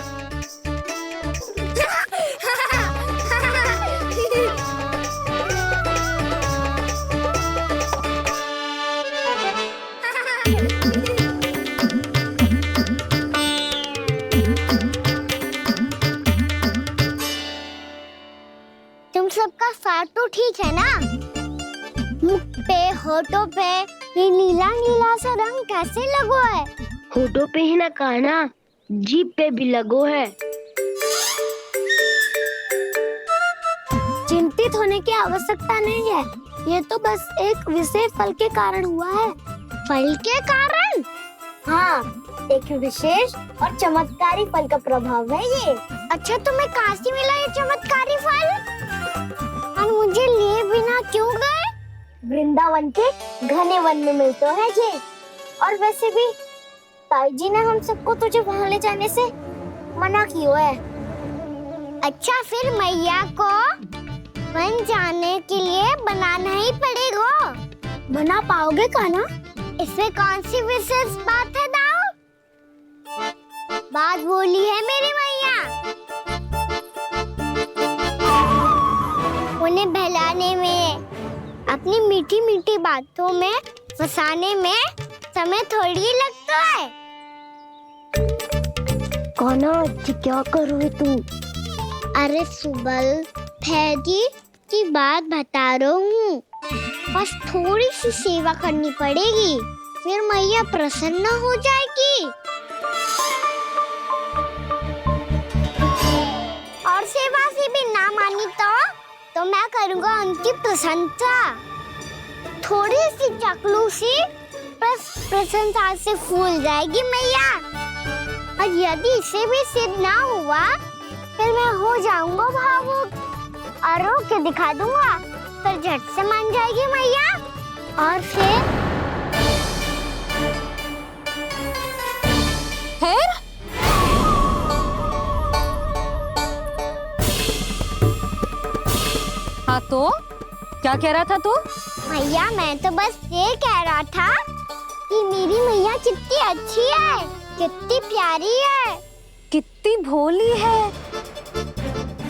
तुम सबका साथ तो ठीक है ना? मुख पे, होठों पे ये नीला नीला सा रंग कैसे लगो है? होठों पे ही ना कान्हा, जीभ पे भी लगो है। चिंतित होने की आवश्यकता नहीं है। ये तो बस एक विशेष फल के कारण हुआ है। फल के कारण? हाँ, एक विशेष और चमत्कारी फल का प्रभाव है ये। अच्छा, तुम्हें कहाँ से मिला ये चमत्कारी फल? और मुझे लिए बिना क्यों गए? वृंदावन के घने वन में मिलते हैं ये। और वैसे भी ताई जी ने हम सबको तुझे वहाँ ले जाने से मना किया है। अच्छा, फिर मैया को वन जाने के लिए बनाना ही पड़ेगा। बना पाओगे कान्हा? इसमें कौन सी विशेष बात है दाऊ? बात बोली है मेरी मैया। उन्हें बहलाने में, अपनी मीठी मीठी बातों में फंसाने में समय थोड़ी ही लगता है। कान्हा, क्या करोगे तू? अरे सुबल, फैजी की बात बता रहा हूँ। बस थोड़ी सी सेवा करनी पड़ेगी, फिर मैया प्रसन्न हो जाएगी। और सेवा से भी ना मानी तो मैं करूँगा उनकी प्रशंसा। थोड़ी सी चाकलूसी प्रशंसा से फूल जाएगी मैया। और यदि इसे भी सिद्ध ना हुआ, फिर मैं हो जाऊंगा भावुक और रो के दिखा दूंगा। फिर झट से मान जाएगी मैया। और फिर हाँ, तो क्या कह रहा था तू? मैया, मैं तो बस ये कह रहा था कि मेरी मैया कितनी अच्छी है, कितनी प्यारी है, कितनी भोली है,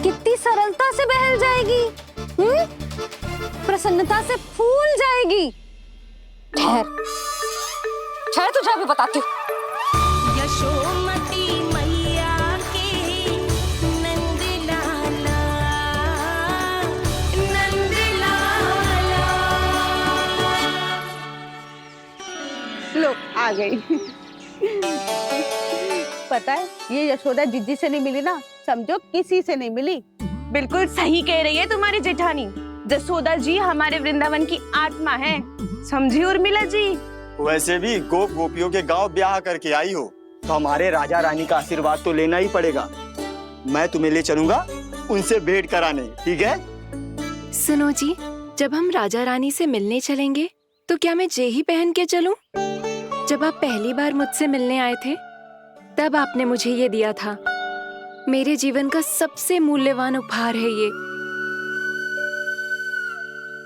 कितनी सरलता से बहल जाएगी, प्रसन्नता से फूल जाएगी। ठहर तुझे अभी बताती हूँ। यशोमती मैया के नंद लाला, नंद लाला। लो, आ गई। पता है, ये यशोदा जिज्जी से नहीं मिली ना, समझो किसी से नहीं मिली। बिल्कुल सही कह रही है तुम्हारी जेठानी। जसोदा जी हमारे वृंदावन की आत्मा है, समझी उर्मिला जी? वैसे भी गोप गोपियों के गांव ब्याह करके आई हो, तो हमारे राजा रानी का आशीर्वाद तो लेना ही पड़ेगा। मैं तुम्हें ले चलूंगा उनसे भेंट कराने, ठीक है? सुनो जी, जब हम राजा रानी से मिलने चलेंगे तो क्या मैं जे ही पहन के चलूं? जब आप पहली बार मुझसे मिलने आए थे, तब आपने मुझे ये दिया था। मेरे जीवन का सबसे मूल्यवान उपहार है ये।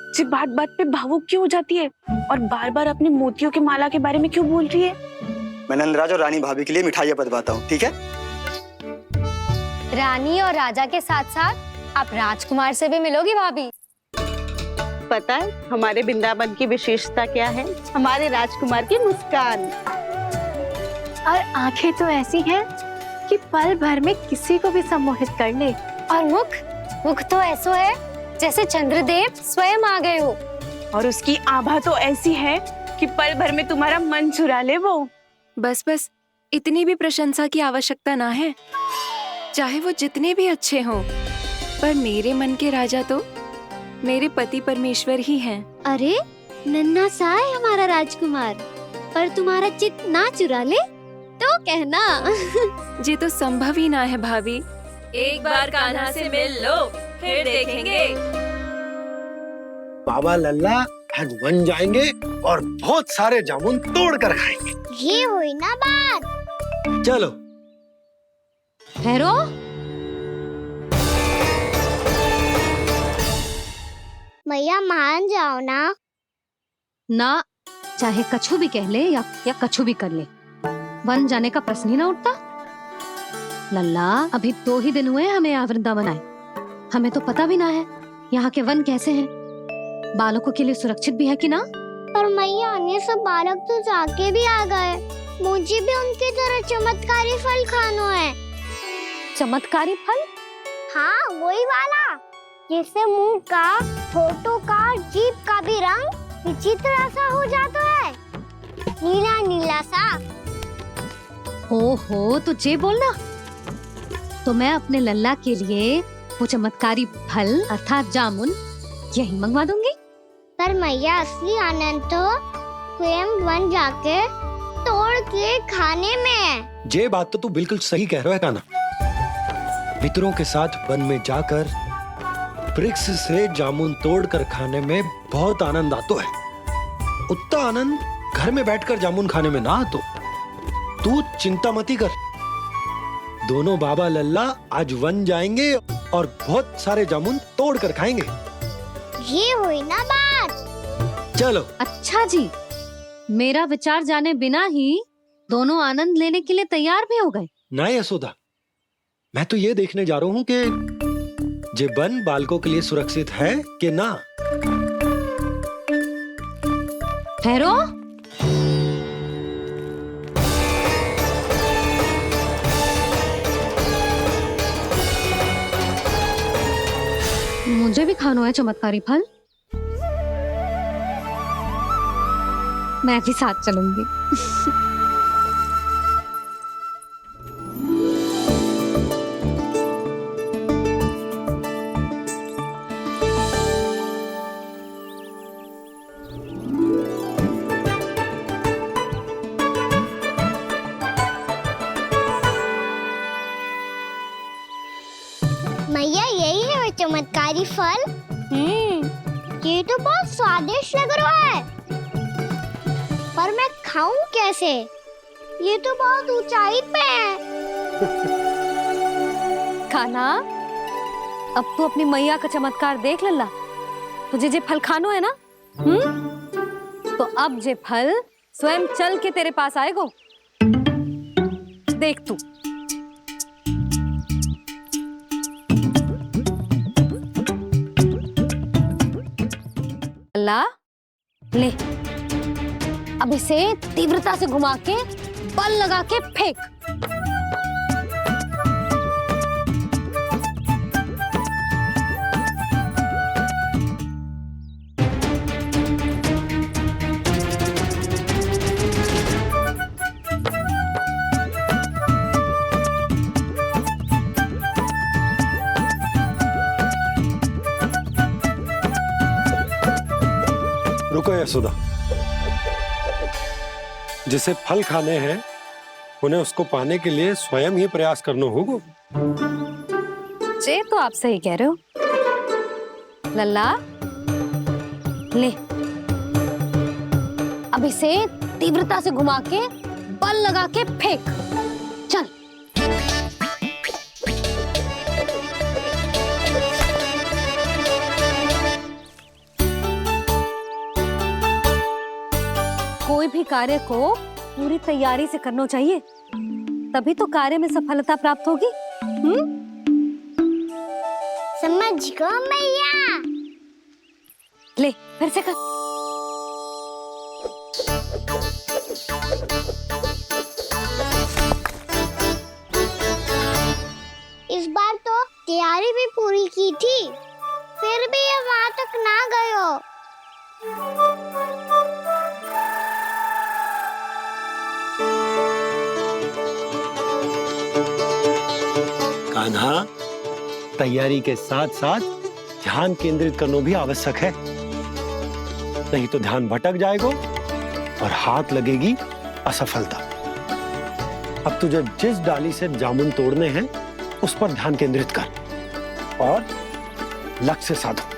जी, बात बात पे भावुक क्यों हो जाती है और बार बार अपनी मोतियों की माला के बारे में क्यों बोल रही है? मैं नंदराज और रानी भाभी के लिए मिठाइयाँ बंटवाता हूँ, ठीक है? रानी और राजा के साथ साथ आप राजकुमार से भी मिलोगी भाभी। पता है हमारे वृंदावन की विशेषता क्या है? हमारे राजकुमार की मुस्कान। और आंखें तो ऐसी हैं कि पल भर में किसी को भी सम्मोहित कर ले। और मुख तो ऐसा है जैसे चंद्रदेव स्वयं आ गए हो। और उसकी आभा तो ऐसी है कि पल भर में तुम्हारा मन चुरा ले वो। बस इतनी भी प्रशंसा की आवश्यकता ना है, चाहे वो जितने भी अच्छे हों, पर मेरे मन के राजा तो मेरे पति परमेश्वर ही हैं। अरे नन्हा सा है हमारा राजकुमार, पर तुम्हारा चित्त ना चुरा ले तो कहना। ये तो संभव ही ना है भाभी। एक बार कान्हा से मिल लो, फिर देखेंगे। बाबा लल्ला आज वन जाएंगे और बहुत सारे जामुन तोड़ कर खाएंगे। ये हुई ना बात। चलो। ठहरो। मैया मान जाओ ना। चाहे कछु भी कह ले या कछु भी कर ले, वन जाने का प्रश्न ही ना उठता। लल्ला, अभी 2 ही दिन हुए हमें यहाँ वृंदावन आए। हमें तो पता भी ना है यहाँ के वन कैसे हैं, बालकों के लिए सुरक्षित भी है कि ना। पर मैया, अन्य सब बालक तो जाके भी आ गए। मुझे भी उनकी तरह चमत्कारी फल खाना है। चमत्कारी फल? हाँ, वही वाला जिससे मुंह का, होठों का, जीभ का भी रंग विचित्र सा हो जाता है, नीला नीला सा। ओहो, तो जे बोलना। तो मैं अपने लल्ला के लिए वो चमत्कारी फल अर्थात जामुन यही मंगवा दूंगी। पर मैया असली आनंद तो स्वयं वन जाके तोड़ के खाने में है। ये बात तो तू बिल्कुल सही कह रहा है कान्हा। मित्रों के साथ वन में जाकर वृक्ष से जामुन तोड़कर खाने में बहुत आनंद आता है। उतना आनंद घर में बैठकर जामुन खाने में ना आतो। तू चिंता मती कर, दोनों बाबा लल्ला आज वन जाएंगे और बहुत सारे जामुन तोड़कर खाएंगे। ये हुई ना बात। चलो। अच्छा जी, मेरा विचार जाने बिना ही दोनों आनंद लेने के लिए तैयार भी हो गए। ना यशोदा, मैं तो ये देखने जा रहा हूँ कि ये वन बालकों के लिए सुरक्षित है कि ना। ठहरो। मुझे भी खाना है चमत्कारी फल। मैं भी साथ चलूंगी। मैया यही है वो चमत्कारी फल। ये तो बहुत स्वादिष्ट लग रहा है, पर मैं खाऊं कैसे? ये तो बहुत ऊंचाई पे है। खाना, अब तू अपनी मैया का चमत्कार देख लल्ला। तुझे जे फल खानो है ना, तो अब जे फल स्वयं चल के तेरे पास आएगो। देख तू। लल्ला, ले अब इसे तीव्रता से घुमा के बल लगा के फेंक। रुको यशोदा, जिसे फल खाने हैं उन्हें उसको पाने के लिए स्वयं ही प्रयास करना होगा। जे तो आप सही कह रहे हो लल्ला। ले अब इसे तीव्रता से घुमा के बल लगा के फेंक। चल। कोई भी कार्य को पूरी तैयारी से करना चाहिए, तभी तो कार्य में सफलता प्राप्त होगी। समझ गो मैया। ले फिर से कर। इस बार तो तैयारी भी पूरी की थी, फिर भी ये वहां तक ना गयो। कान्हा, तैयारी के साथ साथ ध्यान केंद्रित करना भी आवश्यक है, नहीं तो ध्यान भटक जाएगा और हाथ लगेगी असफलता। अब तुझे जिस डाली से जामुन तोड़ने हैं उस पर ध्यान केंद्रित कर और लक्ष्य साधो।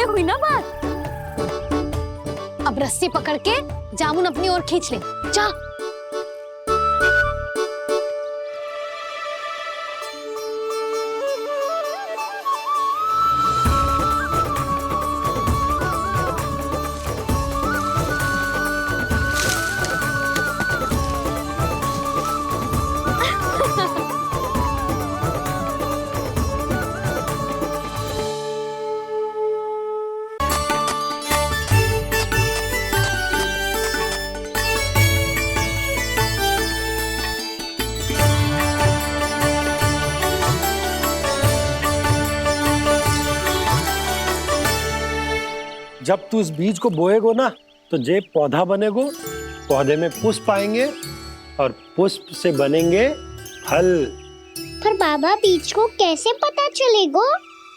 हुई ना बात। अब रस्सी पकड़ के जामुन अपनी ओर खींच ले। जा। जब तू इस बीज को बोएगो ना तो जे पौधा बनेगो, पौधे में पुष्प आएंगे और पुष्प से बनेंगे फल। पर बाबा बीज को कैसे पता चलेगा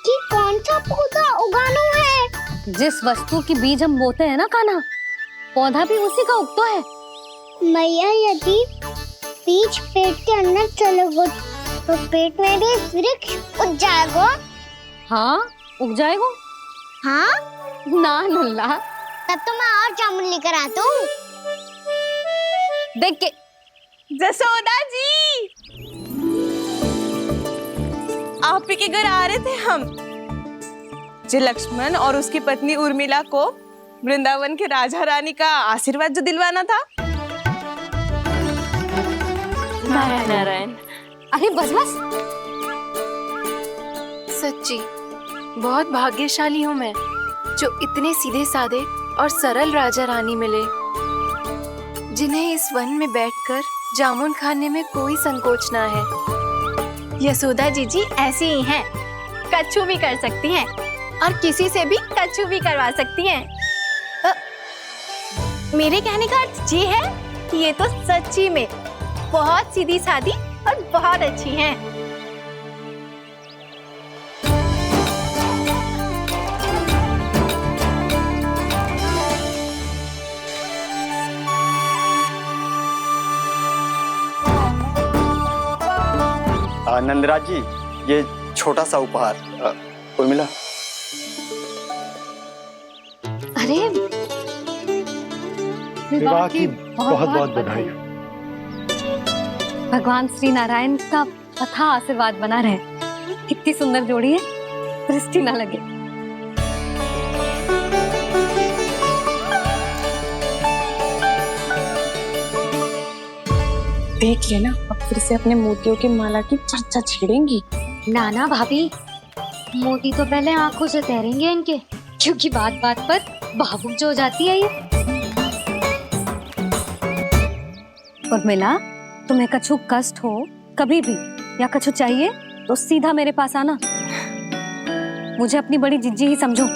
कि कौन सा पौधा उगाना है? जिस वस्तु की बीज हम बोते हैं ना कान्हा, पौधा भी उसी का उगता है। मैया यदि बीज पेट के अंदर चलेगा तो पेट में भी वृक्ष उग जाएगा। हाँ उग जाएगा। हाँ ना नल्ला, तब तो मैं और जामुन लेकर आता हूँ। देख के जसोदा जी, आप ही के घर आ रहे थे हम। जो लक्ष्मण और उसकी पत्नी उर्मिला को वृंदावन के राजा रानी का आशीर्वाद जो दिलवाना था। नारायण नारायण। अरे बस बस। सच्ची बहुत भाग्यशाली हूँ मैं, जो इतने सीधे साधे और सरल राजा रानी मिले, जिन्हें इस वन में बैठकर जामुन खाने में कोई संकोच ना है। यशोदा जीजी ऐसी ही हैं, कच्छू भी कर सकती हैं और किसी से भी कच्छू भी करवा सकती हैं। मेरे कहने का अर्थ ये है कि ये तो सच्ची में बहुत सीधी सादी और बहुत अच्छी हैं। नंदराज जी, ये छोटा सा उपहार। उर्मिला। अरे विवाह की बहुत बहुत बधाई। भगवान श्री नारायण का अथाह आशीर्वाद बना रहे। कितनी सुंदर जोड़ी है, दृष्टि ना लगे। देख लेना, अब फिर से अपने मोतियों की माला की चर्चा छेड़ेंगी। नाना भाभी, मोती तो पहले आंखों से तैरेंगे इनके, क्योंकि बात बात पर भावुक जो हो जाती है ये। उर्मिला, तुम्हें कछु कष्ट हो कभी भी या कछु चाहिए तो सीधा मेरे पास आना। मुझे अपनी बड़ी जिज्जी ही समझो।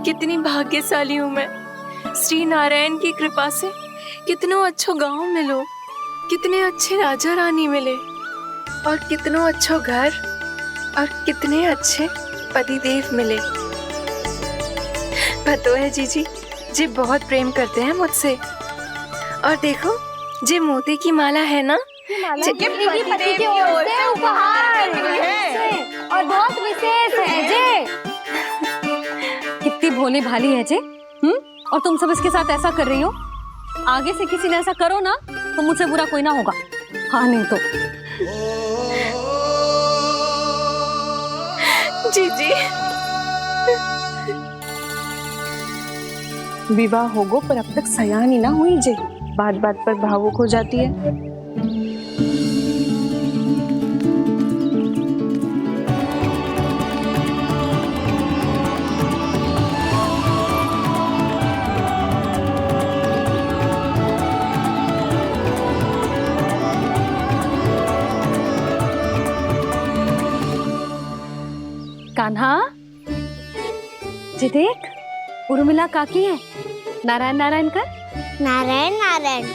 कितनी भाग्यशाली हूँ मैं, श्री नारायण की कृपा से कितनों अच्छो गांव मिलो, कितने अच्छे राजा रानी मिले और कितनों अच्छो घर और कितने अच्छे पतिदेव मिले। पतो है जीजी, जी बहुत प्रेम करते हैं मुझसे। और देखो, जे मोती की माला है ना, पति की ओर से उपहार और बहुत विशेष है जे। कितनी भोली भाली है जे। और तुम सब इसके साथ ऐसा कर रही हो। आगे से किसी ने ऐसा करो ना तो मुझसे बुरा कोई ना होगा। हाँ नहीं तो। जीजी, विवाह होगो पर अब तक सयानी ना हुई जे, बात बात पर भावुक हो जाती है। कान्हा, जी देख, उर्मिला काकी है। नारायण नारायण कर। नारायण नारायण।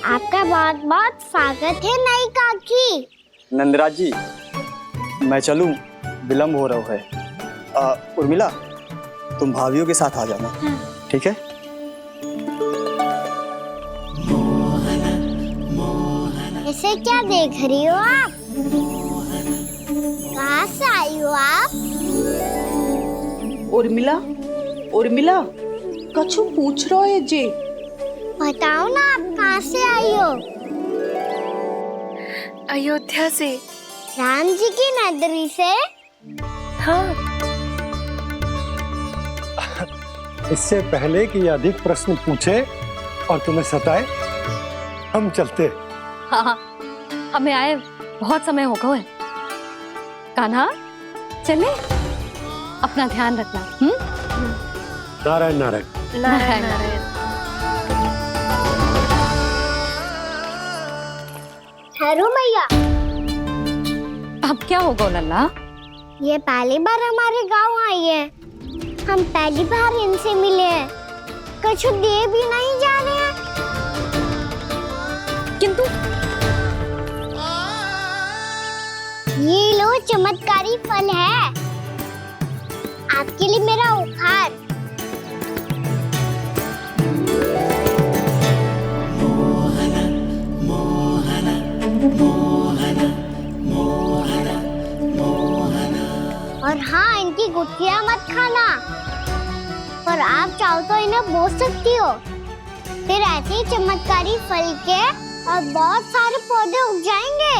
आपका बहुत बहुत स्वागत है नई काकी। नंदराज जी, मैं चलूं, विलंब हो रहा है। उर्मिला, तुम भाभियों के साथ आ जाना। ठीक है? इसे क्या देख रही हो आप? कहाँ से आई हो आप? उर्मिला, उर्मिला, कछु पूछ रहा है जे। बताओ ना, आप कहाँ से आई हो? अयोध्या से। राम जी की नगरी से? हाँ। इससे पहले कि अधिक प्रश्न पूछे और तुम्हें सताए, हम चलते। हाँ, हमें आए बहुत समय हो गया है। कान्हा, चले, अपना ध्यान रखना। नारायण नारायण। नारायण नारायण। ठहरो मैया। अब क्या होगा लल्ला? ये पहली बार हमारे गांव आई है, हम पहली बार इनसे मिले हैं, कुछ दे भी नहीं जा रहे हैं। किंतु ये लो चमत्कारी फल है, आपके लिए मेरा उपहार। और हाँ, इनकी गुठलियां मत खाना, और आप चाहो तो इन्हें बोल सकती हो, फिर ऐसे ही चमत्कारी फल के और बहुत सारे पौधे उग जाएंगे।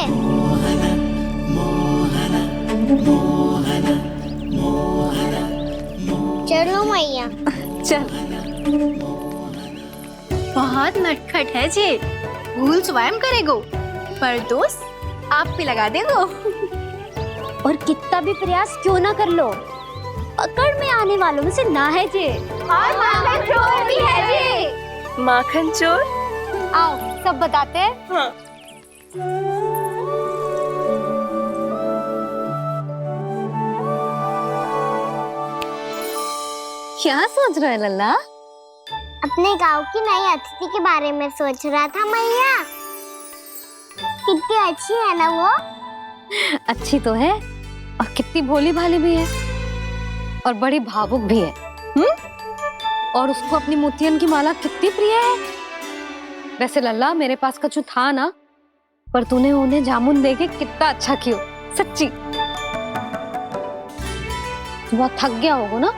चलो मैया। चल। बहुत नटखट है जे, भूल स्वयं करेगो, पर दोस्त आप पे लगा देगो। और कितना भी प्रयास क्यों ना कर लो, पकड़ में आने वालों में से ना है जे। और माखन चोर भी है जे। माखन चोर? आओ सब बताते हैं। हाँ। क्या सोच रहा है लल्ला? अपने गांव की नई अतिथि के बारे में सोच रहा था मैया। कितनी अच्छी है ना वो? अच्छी तो है, और कितनी भोली भाली भी है, और बड़ी भावुक भी है। और उसको अपनी मोतियन की माला कितनी प्रिय है। वैसे लल्ला, मेरे पास कछु था ना, पर तूने उन्हें जामुन देके कितना अच्छा किया, सच्ची। बहुत थक गया होगा ना?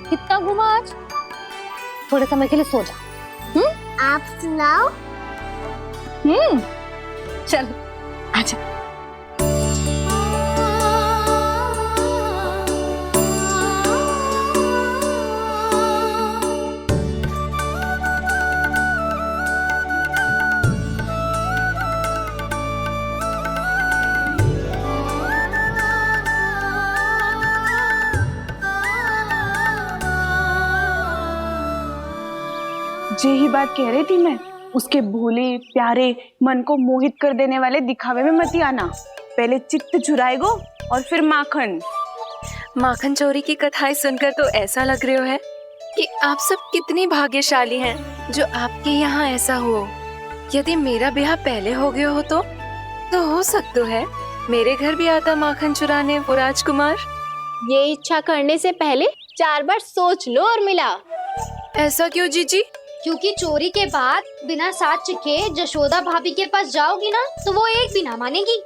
कितना घूमा आज? थोड़े समय के लिए सो जा। आप सुनाओ। चल आजा। यही बात कह रही थी मैं, उसके भोले प्यारे मन को मोहित कर देने वाले दिखावे में मत आना। पहले चित्त चुराएगो और फिर माखन। माखन चोरी की कथाएं सुनकर तो ऐसा लग रहा है कि आप सब कितनी भाग्यशाली हैं जो आपके यहाँ ऐसा हो। यदि मेरा ब्याह पहले हो गया हो तो हो सकता है मेरे घर भी आता माखन चुराने वो राजकुमार। ये इच्छा करने से पहले 4 बार सोच लो और मिला। ऐसा क्यों जीजी? क्योंकि चोरी के बाद बिना साथ चिखे जशोदा भाभी के पास जाओगी ना, तो वो एक भी ना मानेगी।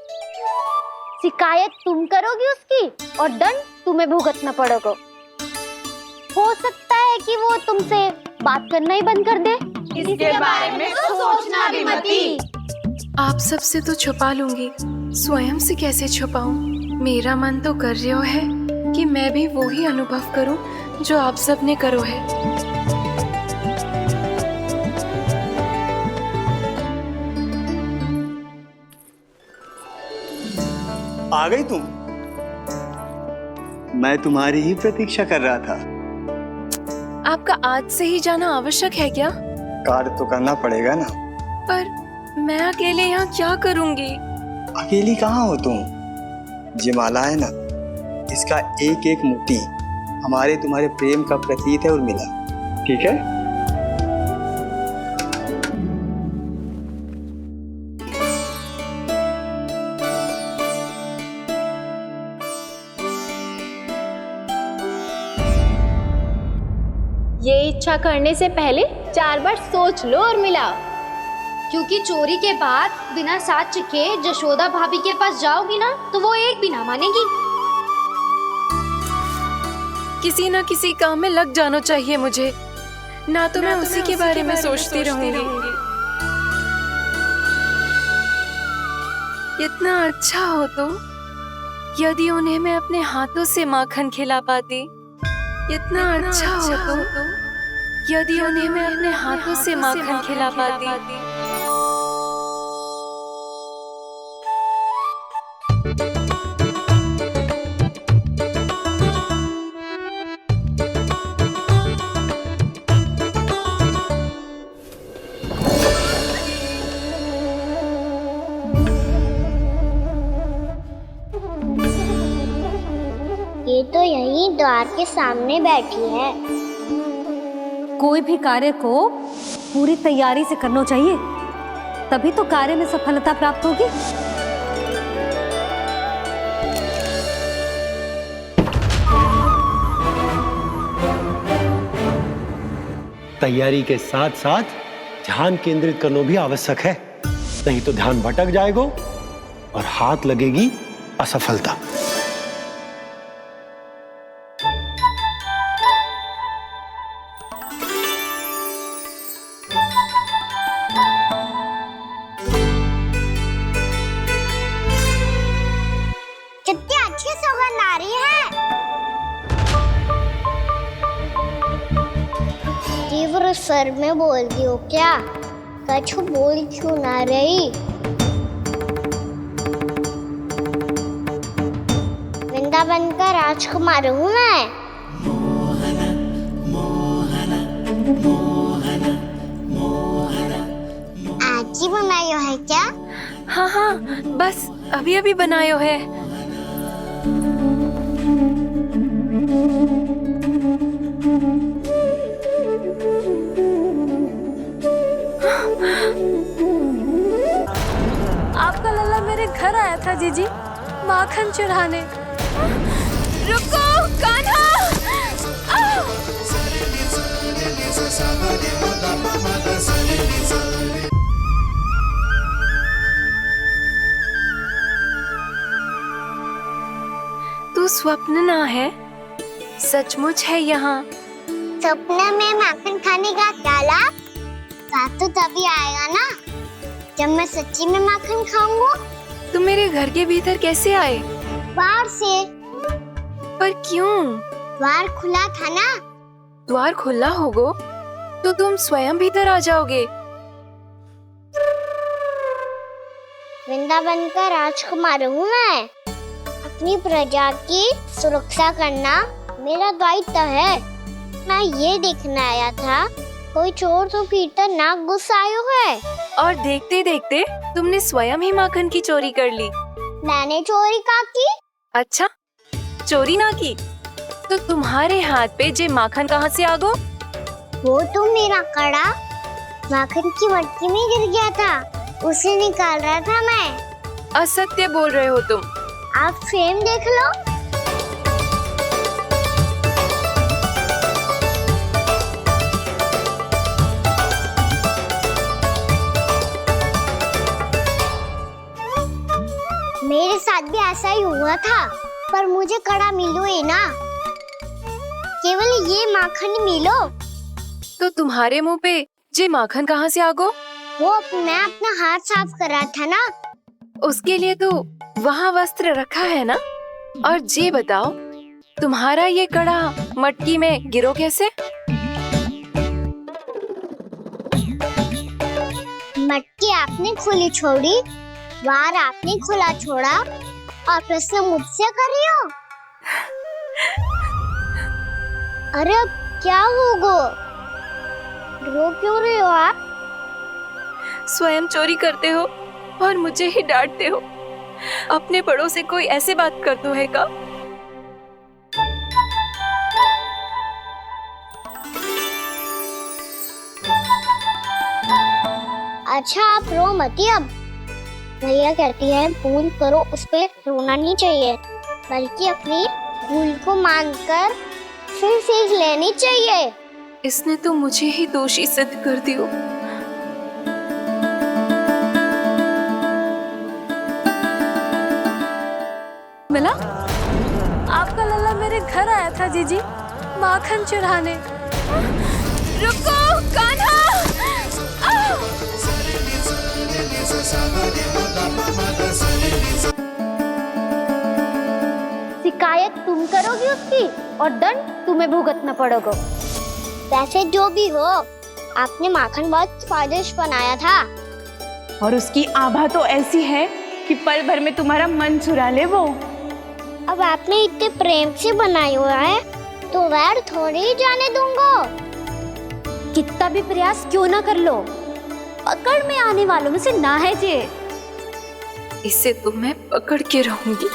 शिकायत तुम करोगी उसकी, और दंड तुम्हें भुगतना पड़ेगा। हो सकता है कि वो तुमसे बात करना ही बंद कर दे। इसके बारे में तो सोचना भी मती। आप सबसे तो छुपा लूंगी, स्वयं से कैसे छुपाऊं? मेरा मन तो कर रहा है कि मैं भी वो ही अनुभव करूं जो आप सब ने करो है। आ गई तुम? मैं तुम्हारी ही प्रतीक्षा कर रहा था। आपका आज से ही जाना आवश्यक है क्या? कार्य तो करना पड़ेगा ना। पर मैं अकेले यहाँ क्या करूँगी? अकेली कहाँ हो तुम? ये माला है ना, इसका एक एक मोती हमारे तुम्हारे प्रेम का प्रतीक है उर्मिला, ठीक है? ये इच्छा करने से पहले 4 बार सोच लो और मिला। क्योंकि चोरी के बाद बिना साथ चिखे जशोदा भाभी के पास जाओगी ना, तो वो एक भी ना मानेगी। किसी न किसी काम में लग जाना चाहिए मुझे, ना तो मैं उसी के बारे में सोचती रहूंगी। इतना अच्छा हो तो यदि उन्हें मैं अपने हाथों से माखन खिला पाती। इतना अच्छा हो तो यदि उन्हें मैं अपने हाथों से माखन खिला पाती। द्वार के सामने बैठी है। कोई भी कार्य को पूरी तैयारी से करना चाहिए, तभी तो कार्य में सफलता प्राप्त होगी। तैयारी के साथ साथ ध्यान केंद्रित करना भी आवश्यक है, नहीं तो ध्यान भटक जाएगा और हाथ लगेगी असफलता। कितनी अच्छी सुगंध आ रही है। तीव्र स्वर में बोलती हो क्या? कछु बोल क्यों ना रही? वृंदावन का राजकुमार हूँ मैं। आज ही बनायो है क्या? हाँ हाँ, बस अभी अभी बनायो है। आपका लल्ला मेरे घर आया था जीजी, माखन चुराने। रुको कान्हा! तू स्वप्न ना है, सचमुच है यहाँ। सपने में माखन खाने का डाला तो तभी आएगा ना जब मैं सच्ची में माखन खाऊंगा। तुम मेरे घर के भीतर कैसे आए? बाहर से। पर क्यों? द्वार खुला था ना। द्वार खुला होगा तो तुम स्वयं भीतर आ जाओगे। वृंदावन का राजकुमार हूँ मैं। अपनी प्रजा की सुरक्षा करना मेरा दायित्व है। मैं ये देखने आया था कोई चोर तो भीतर ना घुस आयो है। और देखते देखते तुमने स्वयं ही माखन की चोरी कर ली। मैंने चोरी का की? अच्छा, चोरी ना की तो तुम्हारे हाथ पे जे माखन कहाँ से आ गो? वो तो मेरा कड़ा माखन की मटकी में गिर गया था, उसे निकाल रहा था मैं। असत्य बोल रहे हो तुम। आप फ्रेम देख लो। मेरे साथ भी ऐसा ही हुआ था, पर मुझे कड़ा मिलो ही ना, केवल ये माखन मिलो। तो तुम्हारे मुंह पे जे माखन कहाँ से आ गो? वो मैं अपना हाथ साफ कर रहा था ना। उसके लिए तो वहाँ वस्त्र रखा है ना। और जे बताओ, तुम्हारा ये कड़ा मटकी में गिरो कैसे? मटकी आपने खुली छोड़ी, द्वार आपने खुला छोड़ा और प्रश्न मुझसे कर रही हो। अरे अब क्या होगा? रो क्यों रहे हो आप? स्वयं चोरी करते हो और मुझे ही डांटते हो। अपने बड़ों से कोई ऐसे बात कर दो है का? अच्छा आप रो मती। अब भैया कहती है भूल करो, उस पे रोना नहीं चाहिए, बल्कि अपनी भूल को मानकर फिर सीख लेनी चाहिए। इसने तो मुझे ही दोषी सिद्ध कर दियो। मिला? आपका लल्ला मेरे घर आया था जीजी, माखन चुराने। रुको कान्हा! शिकायत तुम करोगी उसकी और दंड तुम्हें भुगतना पड़ेगा। वैसे जो भी हो, आपने माखन बहुत स्वादिष्ट बनाया था। और उसकी आभा तो ऐसी है कि पल भर में तुम्हारा मन चुरा ले वो। अब आपने इतने प्रेम से बनाया हुआ है तो वैर थोड़ी ही जाने दूंगा। कितना भी प्रयास क्यों ना कर लो, पकड़ में आने वालों में से ना है जे। इसे तो मैं पकड़ के रहूंगी।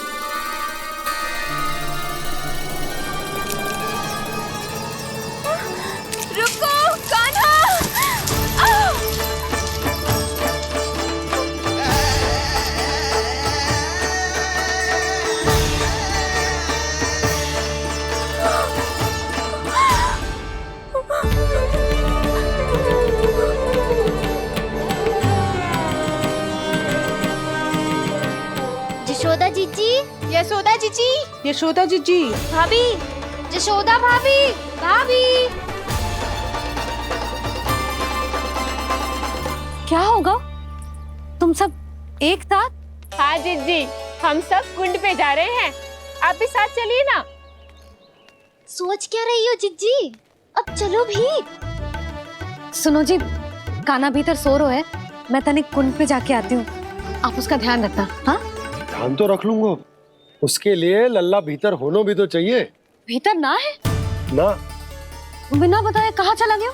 जीजी, यशोदा जीजी, यशोदा जीजी, भाभी, यशोदा भाभी, भाभी। क्या होगा? तुम सब एक साथ? हाँ जीजी, हम सब कुंड पे जा रहे हैं, आप भी साथ चलिए ना। सोच क्या रही हो जीजी? अब चलो भी। सुनो जी, काना भीतर सो रो है, मैं तनिक कुंड पे जाके आती हूँ, आप उसका ध्यान रखना। हाँ, ध्यान तो रख लूंगा, उसके लिए लल्ला भीतर होना भी तो चाहिए। भीतर ना है ना, बिना बताए कहाँ चला गया?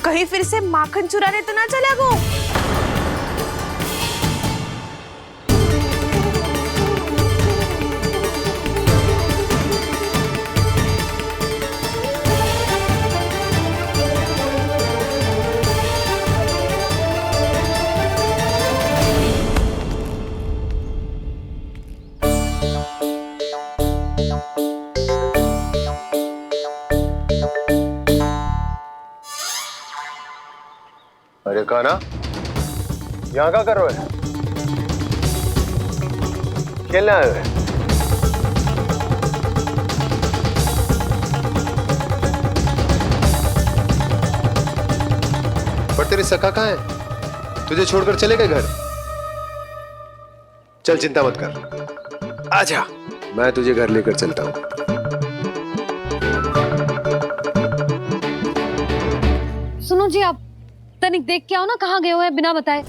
कहीं फिर से माखन चुराने तो ना चला वो। अरे काना, यहाँ क्या कर रहे हो? खेलने आए हुए? पर तेरी सखा कहाँ है? तुझे छोड़कर चले गए घर? चल चिंता मत कर, आजा, मैं तुझे घर लेकर चलता हूँ। सुनो जी, आप तनिक देख के आओ ना, कहाँ गए हुए हैं बिना बताए।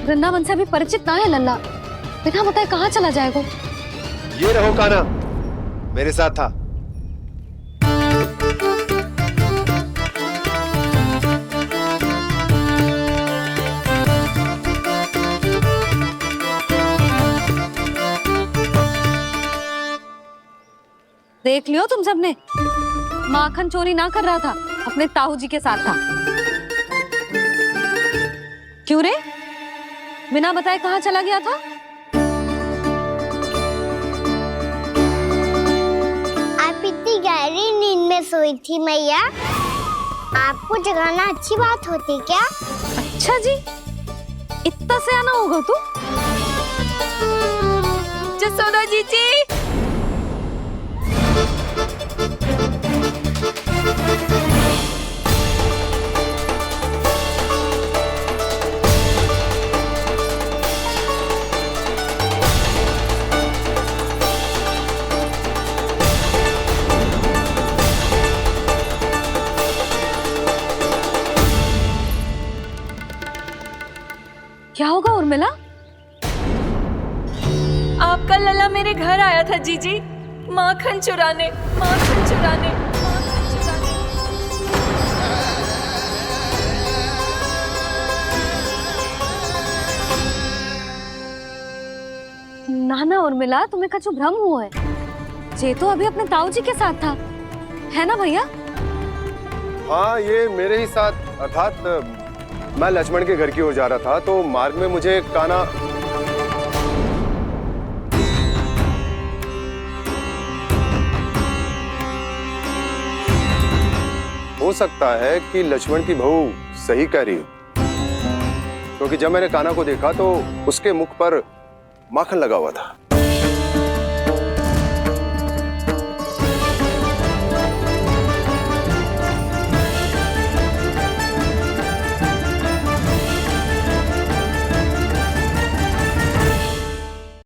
वृंदावन से अभी परिचित ना है लल्ला, बिना बताए कहाँ चला जाएगा? ये रहो काना, मेरे साथ था। देख लियो तुम सबने, माखन चोरी ना कर रहा था, अपने ताऊ जी के साथ था। क्यों रे, बिना बताए कहाँ चला गया था? आप इतनी गहरी नींद में सोई थी मैया, आपको जगाना अच्छी बात होती क्या? अच्छा जी, इतना सयाना होगा तू? जसोदा जीजी, क्या होगा उर्मिला? आपका लल्ला मेरे घर आया था जीजी, माखन चुराने, माखन चुराने, माखन चुराने। ना ना उर्मिला, तुम्हें कछु भ्रम हुआ है, ये तो अभी अपने ताऊ जी के साथ था, है ना भैया? हाँ, ये मेरे ही साथ, अर्थात मैं लक्ष्मण के घर की ओर जा रहा था, तो मार्ग में मुझे काना हो सकता है कि लक्ष्मण की बहू सही कह रही हो, क्योंकि जब मैंने काना को देखा तो उसके मुख पर माखन लगा हुआ था।